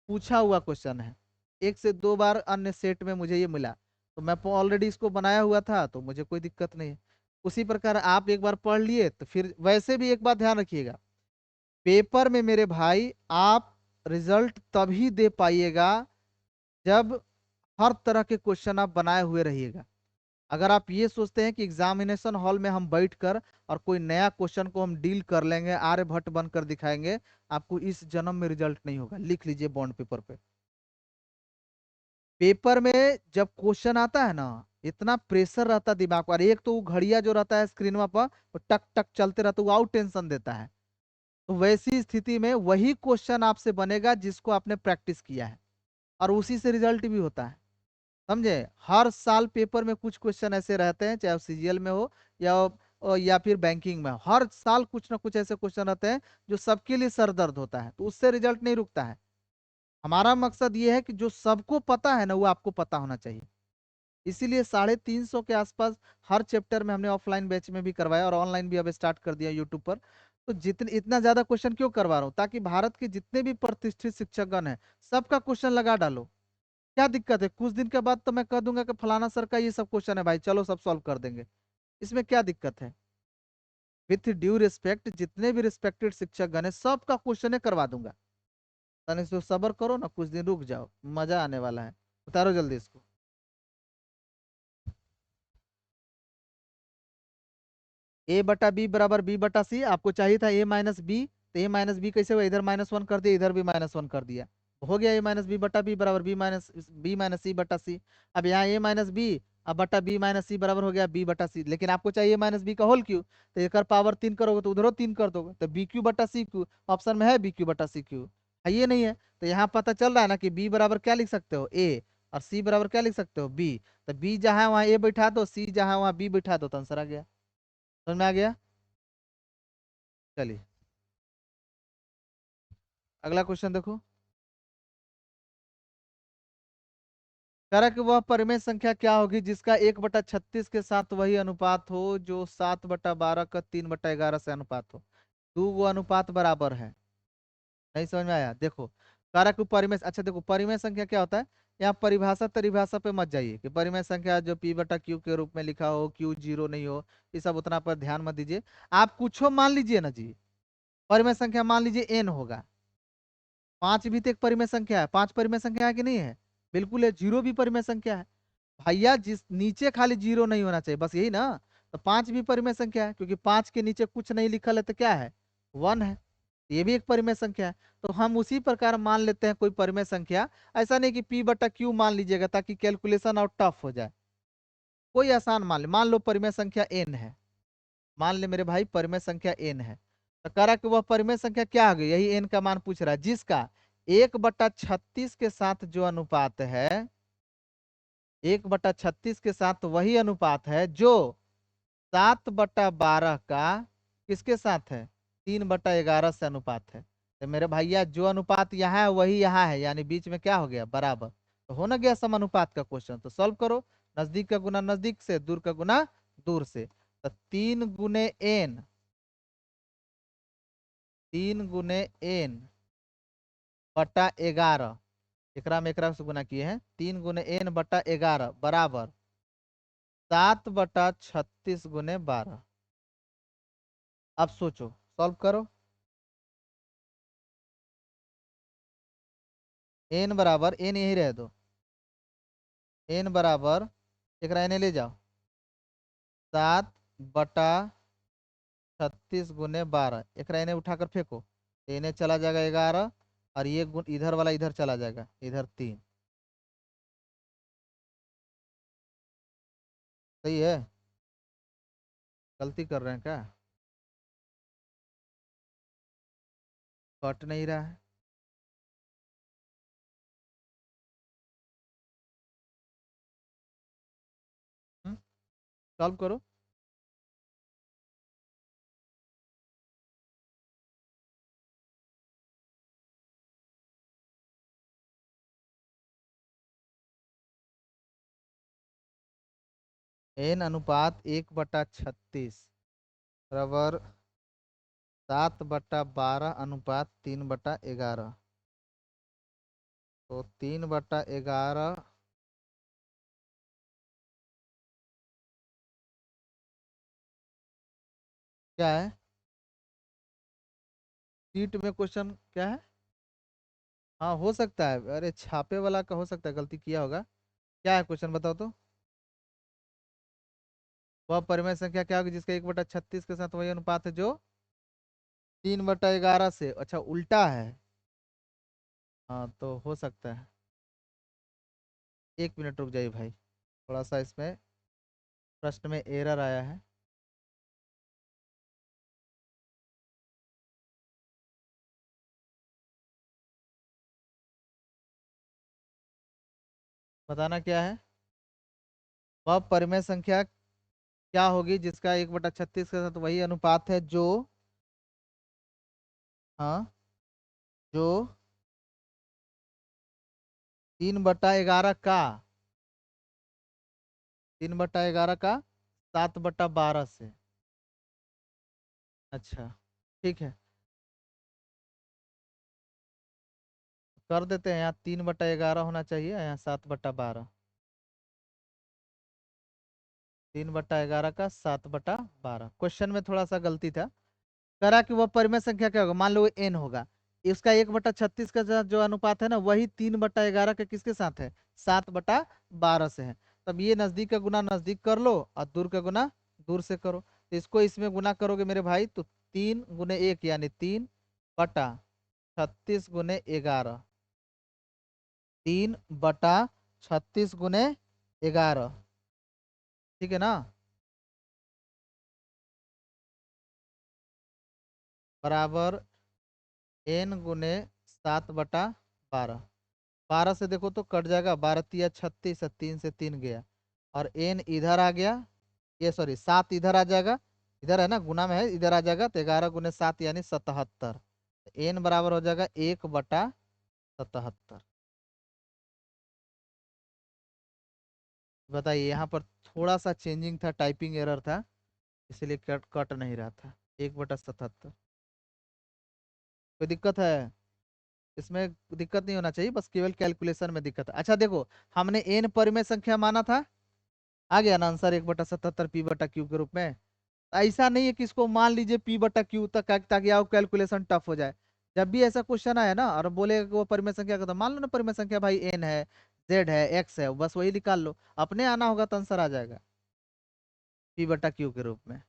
Speaker 1: पूछा हुआ क्वेश्चन है, 1 से 2 बार अन्य सेट में मुझे ये मिला, तो मैं ऑलरेडी इसको बनाया हुआ था, तो मुझे कोई दिक्कत नहीं है। उसी प्रकार आप एक बार पढ़ लिए तो फिर वैसे भी एक बात ध्यान रखिएगा, पेपर में मेरे भाई आप रिजल्ट तभी दे पाइएगा जब हर तरह के क्वेश्चन आप बनाए हुए रहिएगा। अगर आप ये सोचते हैं कि एग्जामिनेशन हॉल में हम बैठकर और कोई नया क्वेश्चन को हम डील कर लेंगे, आर्यभट्ट बनकर दिखाएंगे, आपको इस जन्म में रिजल्ट नहीं होगा, लिख लीजिए बॉन्ड पेपर पे। पेपर में जब क्वेश्चन आता है ना, इतना प्रेशर रहता है दिमाग पर, एक तो वो घड़िया जो रहता है स्क्रीन पर वो टक टक चलते रहता है, वो आउट टेंशन देता है। तो वैसी स्थिति में वही क्वेश्चन आपसे बनेगा जिसको आपने प्रैक्टिस किया है, और उसी से रिजल्ट भी होता है, समझे। हर साल पेपर में कुछ क्वेश्चन ऐसे रहते हैं, चाहे सीजीएल में हो या फिर बैंकिंग में हो, हर साल कुछ ना कुछ ऐसे क्वेश्चन रहते हैं जो सबके लिए सर दर्द होता है, तो उससे रिजल्ट नहीं रुकता है। हमारा मकसद ये है कि जो सबको पता है ना, वो आपको पता होना चाहिए। इसीलिए 350 के आसपास हर चैप्टर में हमने ऑफलाइन बैच में भी करवाया, और ऑनलाइन भी अब स्टार्ट कर दिया यूट्यूब पर। तो जितने इतना ज्यादा क्वेश्चन क्यों करवा रहा हूँ, ताकि भारत के जितने भी प्रतिष्ठित शिक्षकगण हैं, सबका क्वेश्चन लगा डालो। क्या दिक्कत है, कुछ दिन के बाद तो मैं कह दूंगा कि फलाना सर का ये सब क्वेश्चन है भाई, चलो सब सॉल्व कर देंगे, इसमें क्या दिक्कत है। विथ ड्यू रिस्पेक्ट, जितने भी रिस्पेक्टेड शिक्षक गण है सबका क्वेश्चन है करवा दूंगा। तनिक से सब्र करो ना, कुछ दिन रुक जाओ, मजा आने वाला है। उतारो जल्दी इसको। ए बटा बी बराबर बी बटा सी, आपको चाहिए था ए माइनस बी, तो ए माइनस बी कैसे हुआ, इधर -1 कर दिया, इधर भी -1 कर दिया, हो गया ए माइनस बी बटा बी बराबर बी माइनस सी बटा सी। अब यहाँ ए माइनस बी अब बटा बी माइनस सी बराबर हो गया बी बटा सी, लेकिन आपको चाहिए माइनस बी का होल क्यू, तो एक पावर 3 करोगे तो उधरो 3 कर दोगे, तो बी क्यू बटा सी क्यू, ऑप्शन में है बी क्यू बटा सी क्यू, है ये नहीं है, तो यहाँ पता चल रहा है ना कि बी बराबर क्या लिख सकते हो ए, और सी बराबर क्या लिख सकते हो बी, तो बी जहाँ है वहाँ ए बैठा दो, सी जहाँ है वहाँ बी बैठा दो, तो आंसर आ गया। समझ में आ गया। चलिए अगला क्वेश्चन देखो। कह रहा कि वह परिमेय संख्या क्या होगी जिसका 1/36 के साथ वही अनुपात हो जो 7/12 का 3/11 से अनुपात हो, दो वो अनुपात बराबर है। नहीं समझ में आया, देखो कारक परिमेय, अच्छा देखो परिमेय संख्या क्या होता है, यहाँ परिभाषा परिभाषा पे मत जाइए कि परिमेय संख्या जो p बटा क्यू के रूप में लिखा हो, क्यू जीरो नहीं हो, ये सब उतना पर ध्यान मत दीजिए। आप कुछ मान लीजिए ना जी, परिमेय संख्या मान लीजिए n होगा, 5 भी तो एक परिमेय संख्या है, 5 परिमेय संख्या है कि नहीं है, बिल्कुल है, जीरो भी परिमेय संख्या है। भैया जिस नीचे खाली जीरो नहीं होना चाहिए, बस यही ना, तो 5 भी परिमेय संख्या है, क्योंकि 5 के नीचे कुछ नहीं लिखल है तो क्या है, 1 है, ये भी एक परिमेय संख्या है। तो हम उसी प्रकार मान लेते हैं कोई परिमेय संख्या, ऐसा नहीं कि पी बटा क्यू मान लीजिएगा ताकि कैलकुलेशन और टफ हो जाए, कोई आसान मान ले, मान लो परिमेय संख्या एन है, मान ले मेरे भाई परिमेय संख्या एन है, तो कह रहा कि वह परिमेय संख्या क्या आ गई, यही एन का मान पूछ रहा है, जिसका 1/36 के साथ जो अनुपात है, 1/36 के साथ वही अनुपात है जो 7/12 का किसके साथ है, 3/11 से अनुपात है। तो मेरे भैया जो अनुपात यहाँ है वही यहाँ है, यानी बीच में क्या हो गया, बराबर, तो हो ना गया समानुपात का क्वेश्चन, तो सॉल्व करो, नजदीक का गुना नजदीक से, दूर का गुना दूर से, तो 3 गुने एन बटा 11, एकरा में एकरा से गुना किए हैं, 3 गुने n/11 बराबर 7/36 गुने 12। अब सोचो, सॉल्व करो, n बराबर, n यही रह दो, n बराबर, एकरा एने ले जाओ, 7/36 गुने 12, एकरा एने उठाकर फेंको, एने चला जाएगा 11, और ये गुण इधर वाला इधर चला जाएगा, इधर 3, सही है, गलती कर रहे हैं क्या, कट नहीं रहा है, सॉल्व करो। n/1/36 बराबर 7/12 अनुपात 3/11, तो 3/11 क्या है, शीट में क्वेश्चन क्या है, हाँ हो सकता है, अरे छापे वाला का हो सकता है गलती किया होगा, क्या है क्वेश्चन बताओ तो। वह परिमेय संख्या क्या होगी जिसका 1/36 के साथ वही अनुपात है जो 3/11 से, अच्छा उल्टा है, हाँ तो हो सकता है, 1 मिनट रुक जाइए भाई, थोड़ा सा इसमें प्रश्न में एरर आया है, बताना क्या है, वह परिमेय संख्या क्या होगी जिसका 1/36 के साथ वही अनुपात है जो, हाँ जो 3/11 का, 3/11 का 7/12 से, अच्छा ठीक है, कर देते हैं, यहाँ 3/11 होना चाहिए, यहाँ 7/12, 3/11 का 7/12, क्वेश्चन में थोड़ा सा गलती था, करा कि वह परिमेय संख्या क्या होगा, मान लो एन होगा, इसका 1/36 का जो अनुपात है ना, वही 3/11 के किसके साथ है, 7/12 से है। तब ये नजदीक का गुना नजदीक कर लो और दूर का गुना दूर से करो। तो इसको इसमें गुना करोगे मेरे भाई, तो 3 × 1 यानी 3/36 × 11, 3/36 × 11, ठीक है ना, बराबर n × 7/12। 12 से देखो तो कट जाएगा, 12×3 = 36, 3 से 3 गया, और n इधर आ गया, ये सॉरी 7 इधर आ जाएगा, इधर है ना गुना में है, इधर आ जाएगा, तो 11 × 7 यानी 77। n बराबर हो जाएगा 1/77। बताइए, यहाँ पर थोड़ा सा चेंजिंग था, टाइपिंग एरर था, इसलिए कट कट नहीं रहा था। 1/77, कोई दिक्कत है इसमें? दिक्कत नहीं होना चाहिए, बस केवल कैलकुलेशन में दिक्कत है। अच्छा देखो, हमने n परिमेय संख्या माना था, आ गया ना आंसर 1/77 p/q के रूप में। ऐसा नहीं है कि इसको मान लीजिए p/q तक ताकि आपको कैलकुलेशन टफ हो जाए। जब भी ऐसा क्वेश्चन आए ना और बोले कि वो परिमेय संख्या का, तो मान लो ना परिमेय संख्या भाई n है, z है, x है, बस वही निकाल लो, अपने आना होगा तो आंसर आ जाएगा p/q के रूप में।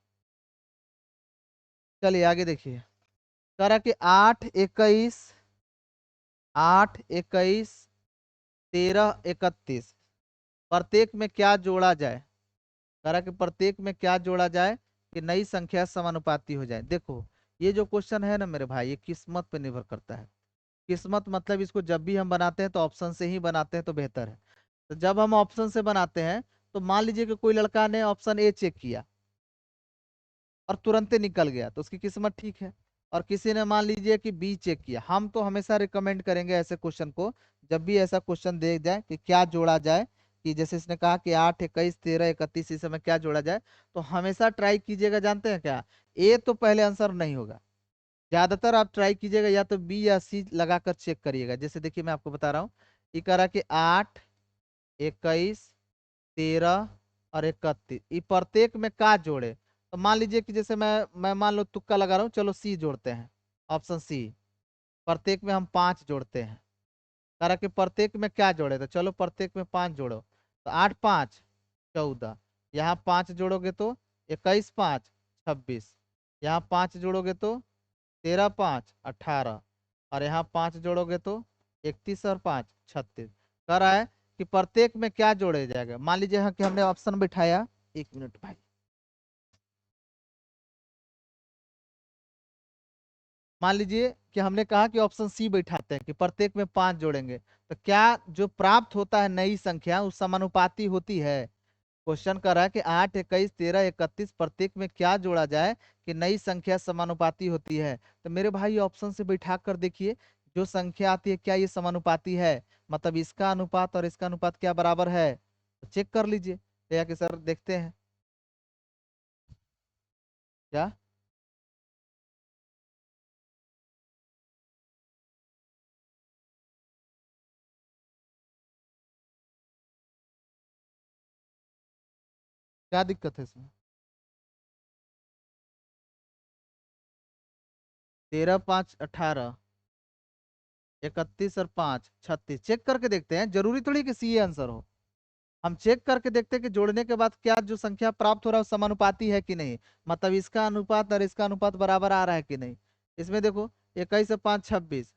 Speaker 1: चलिए आगे देखिए, करा कि 8, 21, प्रत्येक में क्या जोड़ा जाए। करा कि प्रत्येक में क्या जोड़ा जाए कि नई संख्या समानुपाती हो जाए। देखो, ये जो क्वेश्चन है ना मेरे भाई, ये किस्मत पे निर्भर करता है। किस्मत मतलब इसको जब भी हम बनाते हैं तो ऑप्शन से ही बनाते हैं तो बेहतर है। तो जब हम ऑप्शन से बनाते हैं, तो मान लीजिए कि कोई लड़का ने ऑप्शन ए चेक किया और तुरंत ही निकल गया, तो उसकी किस्मत ठीक है। और किसी ने मान लीजिए कि बी चेक किया, हम तो हमेशा रिकमेंड करेंगे ऐसे क्वेश्चन को, जब भी ऐसा क्वेश्चन दे जाए कि क्या जोड़ा जाए, कि जैसे इसने कहा कि 8, 21, 13, 31, इस समय क्या जोड़ा जाए, तो हमेशा ट्राई कीजिएगा, जानते हैं क्या, ए तो पहले आंसर नहीं होगा। ज्यादातर आप ट्राई कीजिएगा या तो बी या सी लगाकर चेक करिएगा। जैसे देखिए मैं आपको बता रहा हूँ, ये कह रहा कि 8, 21, 13 और 31, ये प्रत्येक में का जोड़े। तो मान लीजिए कि जैसे मैं मान लो तुक्का लगा रहा हूँ, चलो सी जोड़ते हैं, ऑप्शन सी, प्रत्येक में हम 5 जोड़ते हैं। कह रहा कि प्रत्येक में क्या जोड़े, तो चलो प्रत्येक में 5 जोड़ो, तो 8, 5, 14, यहाँ 5 जोड़ोगे तो 21, 5, 26, यहाँ 5 जोड़ोगे तो 13, 5, 18, और यहाँ 5 जोड़ोगे तो 31 और 5, 36। कह रहा है कि प्रत्येक में क्या जोड़े जाएगा। मान लीजिए यहाँ कि हमने ऑप्शन बिठाया, 1 मिनट भाई, मान लीजिए कि हमने कहा कि ऑप्शन सी बैठाते हैं कि प्रत्येक में 5 जोड़ेंगे, तो क्या जो प्राप्त होता है नई संख्या उस समानुपाती होती है। क्वेश्चन कर रहा है कि 8, 21, 13, 31 प्रत्येक में क्या जोड़ा जाए कि नई संख्या समानुपाती होती है। तो मेरे भाई ऑप्शन से बैठा कर देखिए, जो संख्या आती है क्या ये समानुपाती है, मतलब इसका अनुपात और इसका अनुपात क्या बराबर है, तो चेक कर लीजिए। तो या कि सर देखते हैं क्या, क्या दिक्कत है इसमें। 13, 5, 18, 31 और 5, 36 चेक करके देखते हैं, जरूरी थोड़ी कि सी आंसर हो। हम चेक करके देखते हैं कि जोड़ने के बाद क्या जो संख्या प्राप्त हो रहा है वो समानुपाती है कि नहीं, मतलब इसका अनुपात और इसका अनुपात बराबर आ रहा है कि नहीं। इसमें देखो 21 और 5, 26।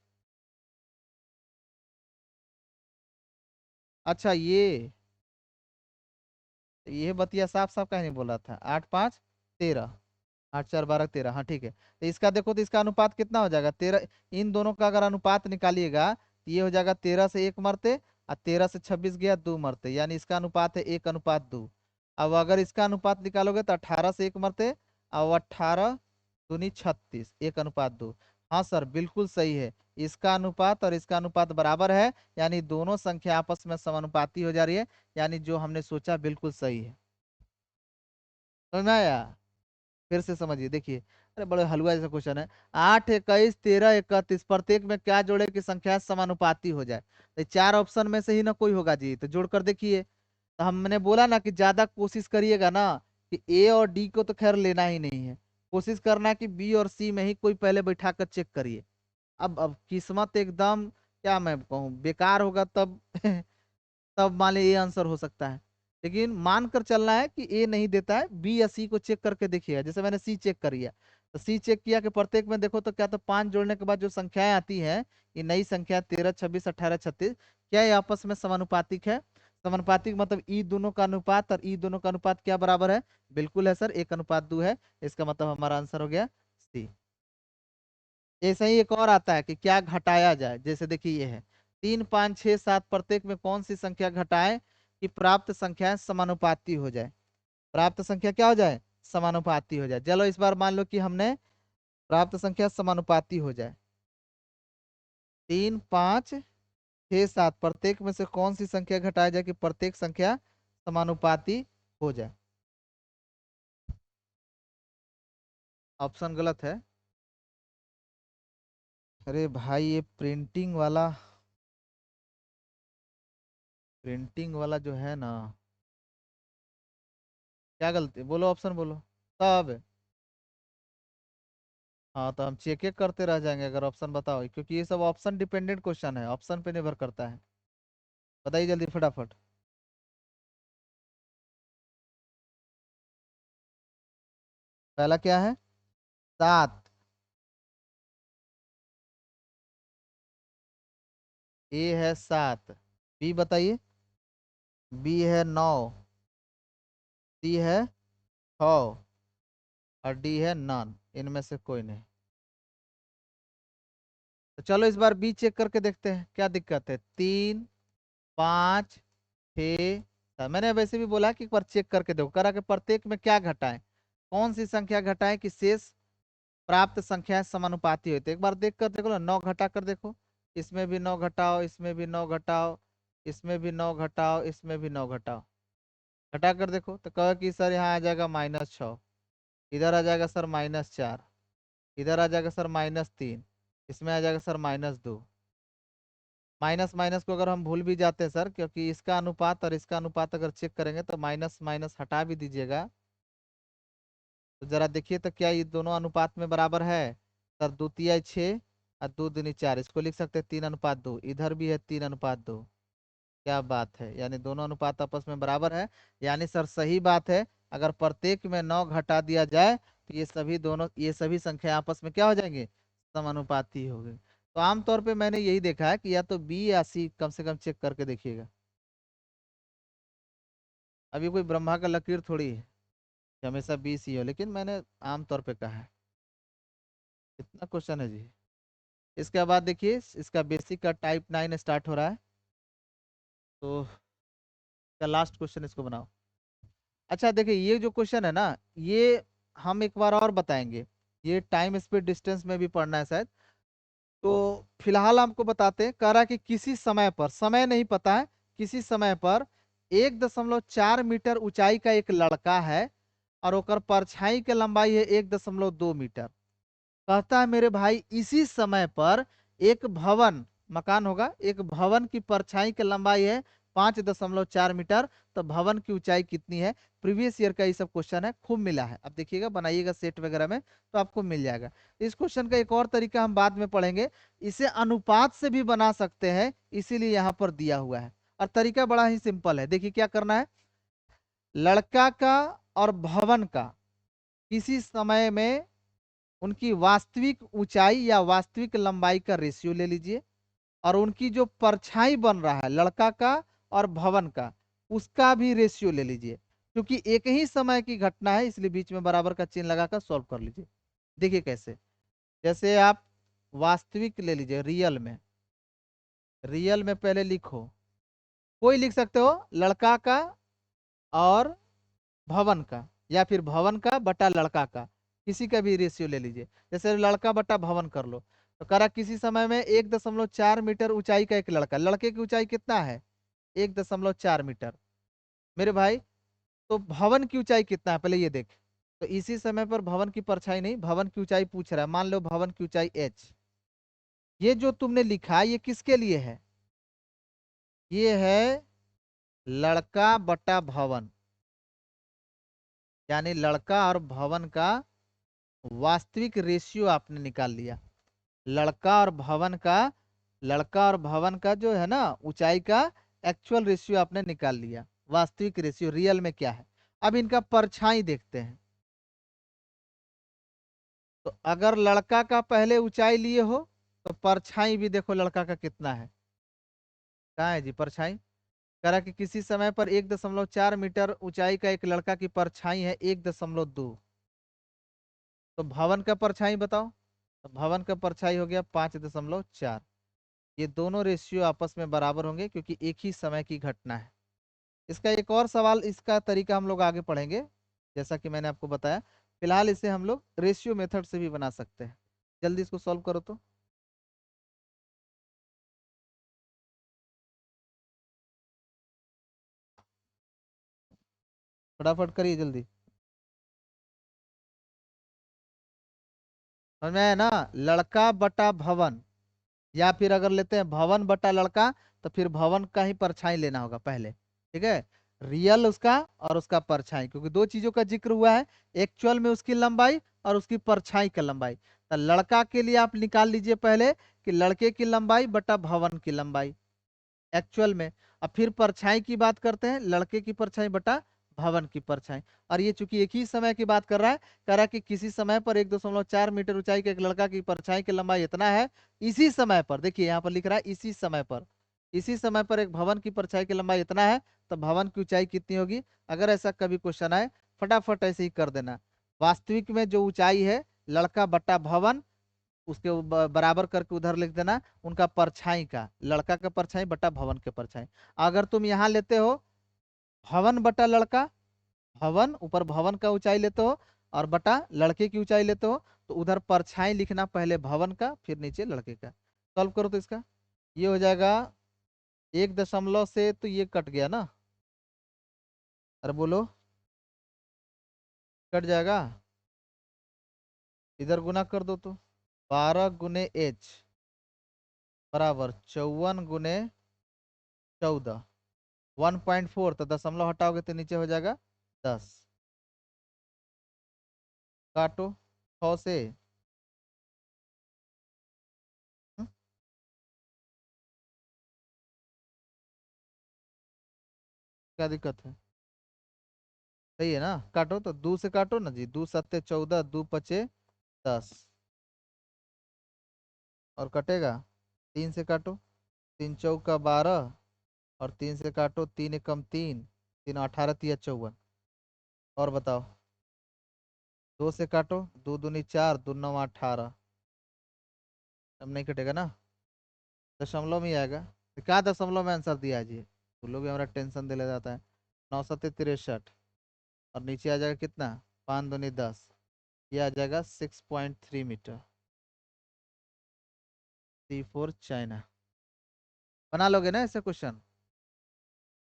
Speaker 1: अच्छा ये बतिया साफ साफ कहीं नहीं बोला था, 8, 5, 13, 8, 4, 12, 13, हाँ ठीक है। तो इसका देखो, तो इसका अनुपात कितना हो जाएगा, 13। इन दोनों का अगर अनुपात निकालिएगा तो ये हो जाएगा 13 से 1 मरते, और 13 से 26 गया 2 मरते, यानी इसका अनुपात है 1:2। अब अगर इसका अनुपात निकालोगे तो 18 से 1 मरते, और 18 दूनी 36, 1:2। हाँ सर बिल्कुल सही है, इसका अनुपात और इसका अनुपात बराबर है, यानी दोनों संख्या आपस में समानुपाती हो जा रही है, यानी जो हमने सोचा बिल्कुल सही है। समझ में आया? फिर से समझिए, देखिए, अरे बड़े हलवा जैसा क्वेश्चन है। 8, 21, 13, 31 प्रत्येक में क्या जोड़े की संख्या समानुपाती हो जाए। तो चार ऑप्शन में से ही ना कोई होगा जी, तो जोड़ कर देखिए। तो हमने बोला ना कि ज्यादा कोशिश करिएगा ना, कि ए और डी को तो खैर लेना ही नहीं है, कोशिश करना कि बी और सी में ही कोई पहले बैठा कर चेक करिए। अब किस्मत एकदम क्या मैं कहूँ बेकार होगा तब तब मान ली ये आंसर हो सकता है। लेकिन मान कर चलना है कि ए नहीं देता है, बी या सी को चेक करके देखिएगा। जैसे मैंने सी चेक कर लिया, तो सी चेक किया कि प्रत्येक में देखो तो क्या, तो 5 जोड़ने के बाद जो संख्याएं आती हैं, ये नई संख्या 13, 26, 18, 36, क्या ये आपस में समानुपातिक है? समानुपातिक मतलब ई दोनों का अनुपात और ई दोनों का अनुपात क्या बराबर है? बिल्कुल है सर, 1:2 है। इसका मतलब हमारा आंसर हो गया सी। ऐसा ही एक और आता है कि क्या घटाया जाए। जैसे देखिए ये है 3, 5, 6, 7, प्रत्येक में कौन सी संख्या घटाएं कि प्राप्त संख्याएं समानुपाती हो जाए? प्राप्त संख्या क्या हो जाए? समानुपाती हो जाए। चलो इस बार मान लो कि हमने प्राप्त संख्या समानुपाती हो जाए। 3, 5, 6, 7, प्रत्येक में से कौन सी संख्या घटाया जाए कि प्रत्येक संख्या समानुपाती हो जाए? ऑप्शन गलत है। अरे भाई ये प्रिंटिंग वाला जो है ना, क्या गलती, बोलो ऑप्शन बोलो तब। हाँ तो हम चेक एक करते रह जाएंगे अगर ऑप्शन बताओ, क्योंकि ये सब ऑप्शन डिपेंडेंट क्वेश्चन है, ऑप्शन पे निर्भर करता है। बताइए जल्दी फटाफट। पहला क्या है? 7। ए है 7। बी बताइए। बी है 9। सी है 6। और डी है नन, इनमें से कोई नहीं। तो चलो इस बार बी चेक करके देखते हैं क्या दिक्कत है। 3, 5, 6। मैंने वैसे भी बोला कि एक बार चेक करके देखो, करा कि प्रत्येक में क्या घटाएं, कौन सी संख्या घटाएं कि शेष प्राप्त संख्याएं समानुपाती होती है। एक बार देख कर देखो ना, 9 घटा कर देखो, इसमें भी 9 घटाओ, इसमें भी 9 घटाओ, इसमें भी 9 घटाओ, इसमें भी 9 घटाओ, घटा कर देखो तो कहो कि सर यहाँ आ जाएगा -6, इधर आ जाएगा सर -4, इधर आ जाएगा सर -3, इसमें आ जाएगा सर -2। माइनस माइनस को अगर हम भूल भी जाते हैं सर, क्योंकि इसका अनुपात और इसका अनुपात अगर चेक करेंगे तो माइनस माइनस हटा भी दीजिएगा, तो जरा देखिए तो क्या ये दोनों अनुपात में बराबर है? सर 2 तिहाई 6 और 2 दूनी 4, इसको लिख सकते हैं 3:2। इधर भी है 3:2। क्या बात है, यानी दोनों अनुपात आपस में बराबर है। यानी सर सही बात है, अगर प्रत्येक में 9 घटा दिया जाए तो ये सभी संख्या आपस में क्या हो जाएंगे? समानुपाती हो गए। तो आमतौर पे मैंने यही देखा है कि या तो बी या सी कम से कम चेक करके देखिएगा। अभी कोई ब्रह्मा का लकीर थोड़ी है कि हमेशा बी सी हो, लेकिन मैंने आमतौर पे कहा है। कितना क्वेश्चन है जी? इसके बाद देखिए इसका बेसिक का टाइप 9 स्टार्ट हो रहा है, तो इसका लास्ट क्वेश्चन इसको बनाओ। अच्छा देखिए ये जो क्वेश्चन है ना, ये हम एक बार और बताएंगे, ये टाइम स्पीड डिस्टेंस में भी पढ़ना है शायद। तो फिलहाल हमको बताते हैं, कह रहा है कि किसी समय पर, समय नहीं पता है, किसी समय पर 1.4 मीटर ऊंचाई का एक लड़का है और ओकर परछाई के लंबाई है 1.2 मीटर। कहता है मेरे भाई इसी समय पर एक भवन, मकान होगा, एक भवन की परछाई की लंबाई है 5.4 मीटर, तो भवन की ऊंचाई कितनी है? प्रीवियस ईयर का ये सब क्वेश्चन है, खूब मिला है। अब देखिएगा बनाइएगा सेट वगैरह में तो आपको मिल जाएगा। इस क्वेश्चन का एक और तरीका हम बाद में पढ़ेंगे, इसे अनुपात से भी बना सकते हैं, इसीलिए यहाँ पर दिया हुआ है। और तरीका बड़ा ही सिंपल है, देखिए क्या करना है। लड़का का और भवन का किसी समय में उनकी वास्तविक ऊंचाई या वास्तविक लंबाई का रेशियो ले लीजिए, और उनकी जो परछाई बन रहा है लड़का का और भवन का, उसका भी रेशियो ले लीजिए। क्योंकि एक ही समय की घटना है इसलिए बीच में बराबर का चिन्ह लगाकर सॉल्व कर लीजिए। देखिए कैसे, जैसे आप वास्तविक ले लीजिए, रियल में पहले लिखो, कोई लिख सकते हो लड़का का और भवन का, या फिर भवन का बटा लड़का का, किसी का भी रेशियो ले लीजिए। जैसे लड़का बटा भवन कर लो, तो करा किसी समय में 1.4 मीटर ऊंचाई का एक लड़का, लड़के की ऊंचाई कितना है? 1.4 मीटर। मेरे भाई तो भवन की ऊंचाई कितना है पहले ये देख। तो इसी समय पर भवन की परछाई नहीं, भवन की ऊंचाई पूछ रहा है, मान लो भवन की ऊंचाई h। ये जो तुमने लिखा ये किसके लिए है? ये है लड़का बटा भवन, यानी लड़का और भवन का वास्तविक रेशियो आपने निकाल लिया। लड़का और भवन का, लड़का और भवन का जो है ना ऊंचाई का एक्चुअल रेशियो आपने निकाल लिया, वास्तविक रेशियो रियल में क्या है। अब इनका परछाई देखते हैं। तो अगर लड़का का पहले ऊंचाई लिए हो तो परछाई भी देखो लड़का का कितना है। कहाँ है जी परछाई? कह रहा कि किसी समय पर 1.4 मीटर ऊंचाई का एक लड़का की परछाई है 1.2। तो भवन का परछाई बताओ। तो भवन का परछाई हो गया 5.4। ये दोनों रेशियो आपस में बराबर होंगे क्योंकि एक ही समय की घटना है। इसका एक और सवाल, इसका तरीका हम लोग आगे पढ़ेंगे जैसा कि मैंने आपको बताया। फिलहाल इसे हम लोग रेशियो मेथड से भी बना सकते हैं। जल्दी इसको सॉल्व करो तो। फटाफट करिए जल्दी। समझ में आया ना? लड़का बटा भवन, या फिर अगर लेते हैं भवन बटा लड़का, तो फिर भवन का ही परछाई लेना होगा पहले। ठीक है, रियल उसका और उसका परछाई, क्योंकि दो चीजों का जिक्र हुआ है, एक्चुअल में उसकी लंबाई और उसकी परछाई का लंबाई। तो लड़का के लिए आप निकाल लीजिए पहले कि लड़के की लंबाई बटा भवन की लंबाई एक्चुअल में। अब फिर परछाई की बात करते हैं, लड़के की परछाई बटा भवन की परछाई। और ये चूंकि एक ही समय की बात कर रहा है, कह रहा है कि किसी समय पर 1.4 मीटर ऊंचाई के एक लड़का की परछाई की लंबाई इतना है। इसी समय पर देखिए यहाँ पर लिख रहा है इसी समय पर, इसी समय पर एक भवन की परछाई की लंबाई इतना है, तो भवन की ऊंचाई कितनी होगी? अगर ऐसा कभी क्वेश्चन आए फटाफट ऐसे ही कर देना। वास्तविक में जो ऊंचाई है लड़का बटा भवन, उसके बराबर करके उधर लिख देना उनका परछाई का, लड़का का परछाई बटा भवन के परछाई। अगर तुम यहाँ लेते हो भवन बटा लड़का, भवन ऊपर भवन का ऊंचाई लेते हो और बटा लड़के की ऊंचाई लेते हो, तो उधर परछाई लिखना पहले भवन का फिर नीचे लड़के का। सॉल्व करो तो इसका ये हो जाएगा 1 दशमलव से, तो ये कट गया ना? अरे बोलो, कट जाएगा। इधर गुना कर दो तो 12 गुने h बराबर 54 गुने 14, 1.4। तो दशमलव हटाओगे तो नीचे हो जाएगा 10। काटो 6 से। हम्म, क्या दिक्कत है? सही है ना? काटो तो 2 से काटो ना जी, 2 7 14, 2 5 10। और कटेगा 3 से काटो, 3 चौका 12, और 3 से काटो, 3 एकम 3, 3 18 3 54। और बताओ 2 से काटो, 2 दूनी 4, 2 9 18। अब नहीं कटेगा ना? दशमलव में ही आएगा। तो क्या दशमलव में आंसर दिया है जी? तो लोग भी हमारा टेंशन दे ले जाता है। 9 7 63, और नीचे आ जाएगा कितना? 5 दूनी 10, ये आ जाएगा 6.3 मीटर। C4 China. बना लोगे ना ऐसा क्वेश्चन?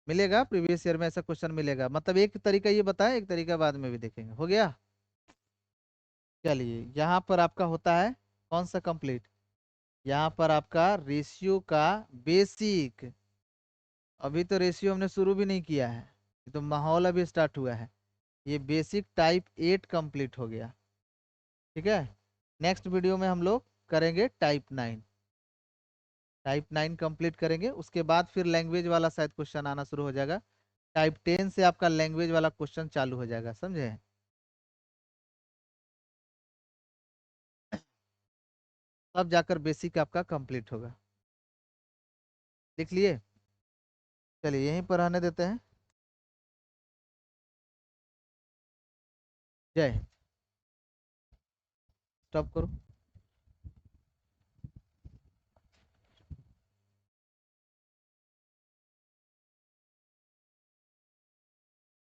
Speaker 1: मिलेगा प्रीवियस ईयर में ऐसा क्वेश्चन मिलेगा। मतलब एक तरीका ये बताया, एक तरीका बाद में भी देखेंगे। हो गया? चलिए यहाँ पर आपका होता है कौन सा कंप्लीट? यहाँ पर आपका रेशियो का बेसिक। अभी तो रेशियो हमने शुरू भी नहीं किया है, ये तो माहौल अभी स्टार्ट हुआ है। ये बेसिक टाइप 8 कंप्लीट हो गया। ठीक है, नेक्स्ट वीडियो में हम लोग करेंगे टाइप 9। टाइप 9 कंप्लीट करेंगे, उसके बाद फिर लैंग्वेज वाला शायद क्वेश्चन आना शुरू हो जाएगा। टाइप 10 से आपका लैंग्वेज वाला क्वेश्चन चालू हो जाएगा, समझे? तब जाकर बेसिक आपका कंप्लीट होगा। लिख लिए? चलिए यहीं पर रहने देते हैं। जय। स्टॉप करो।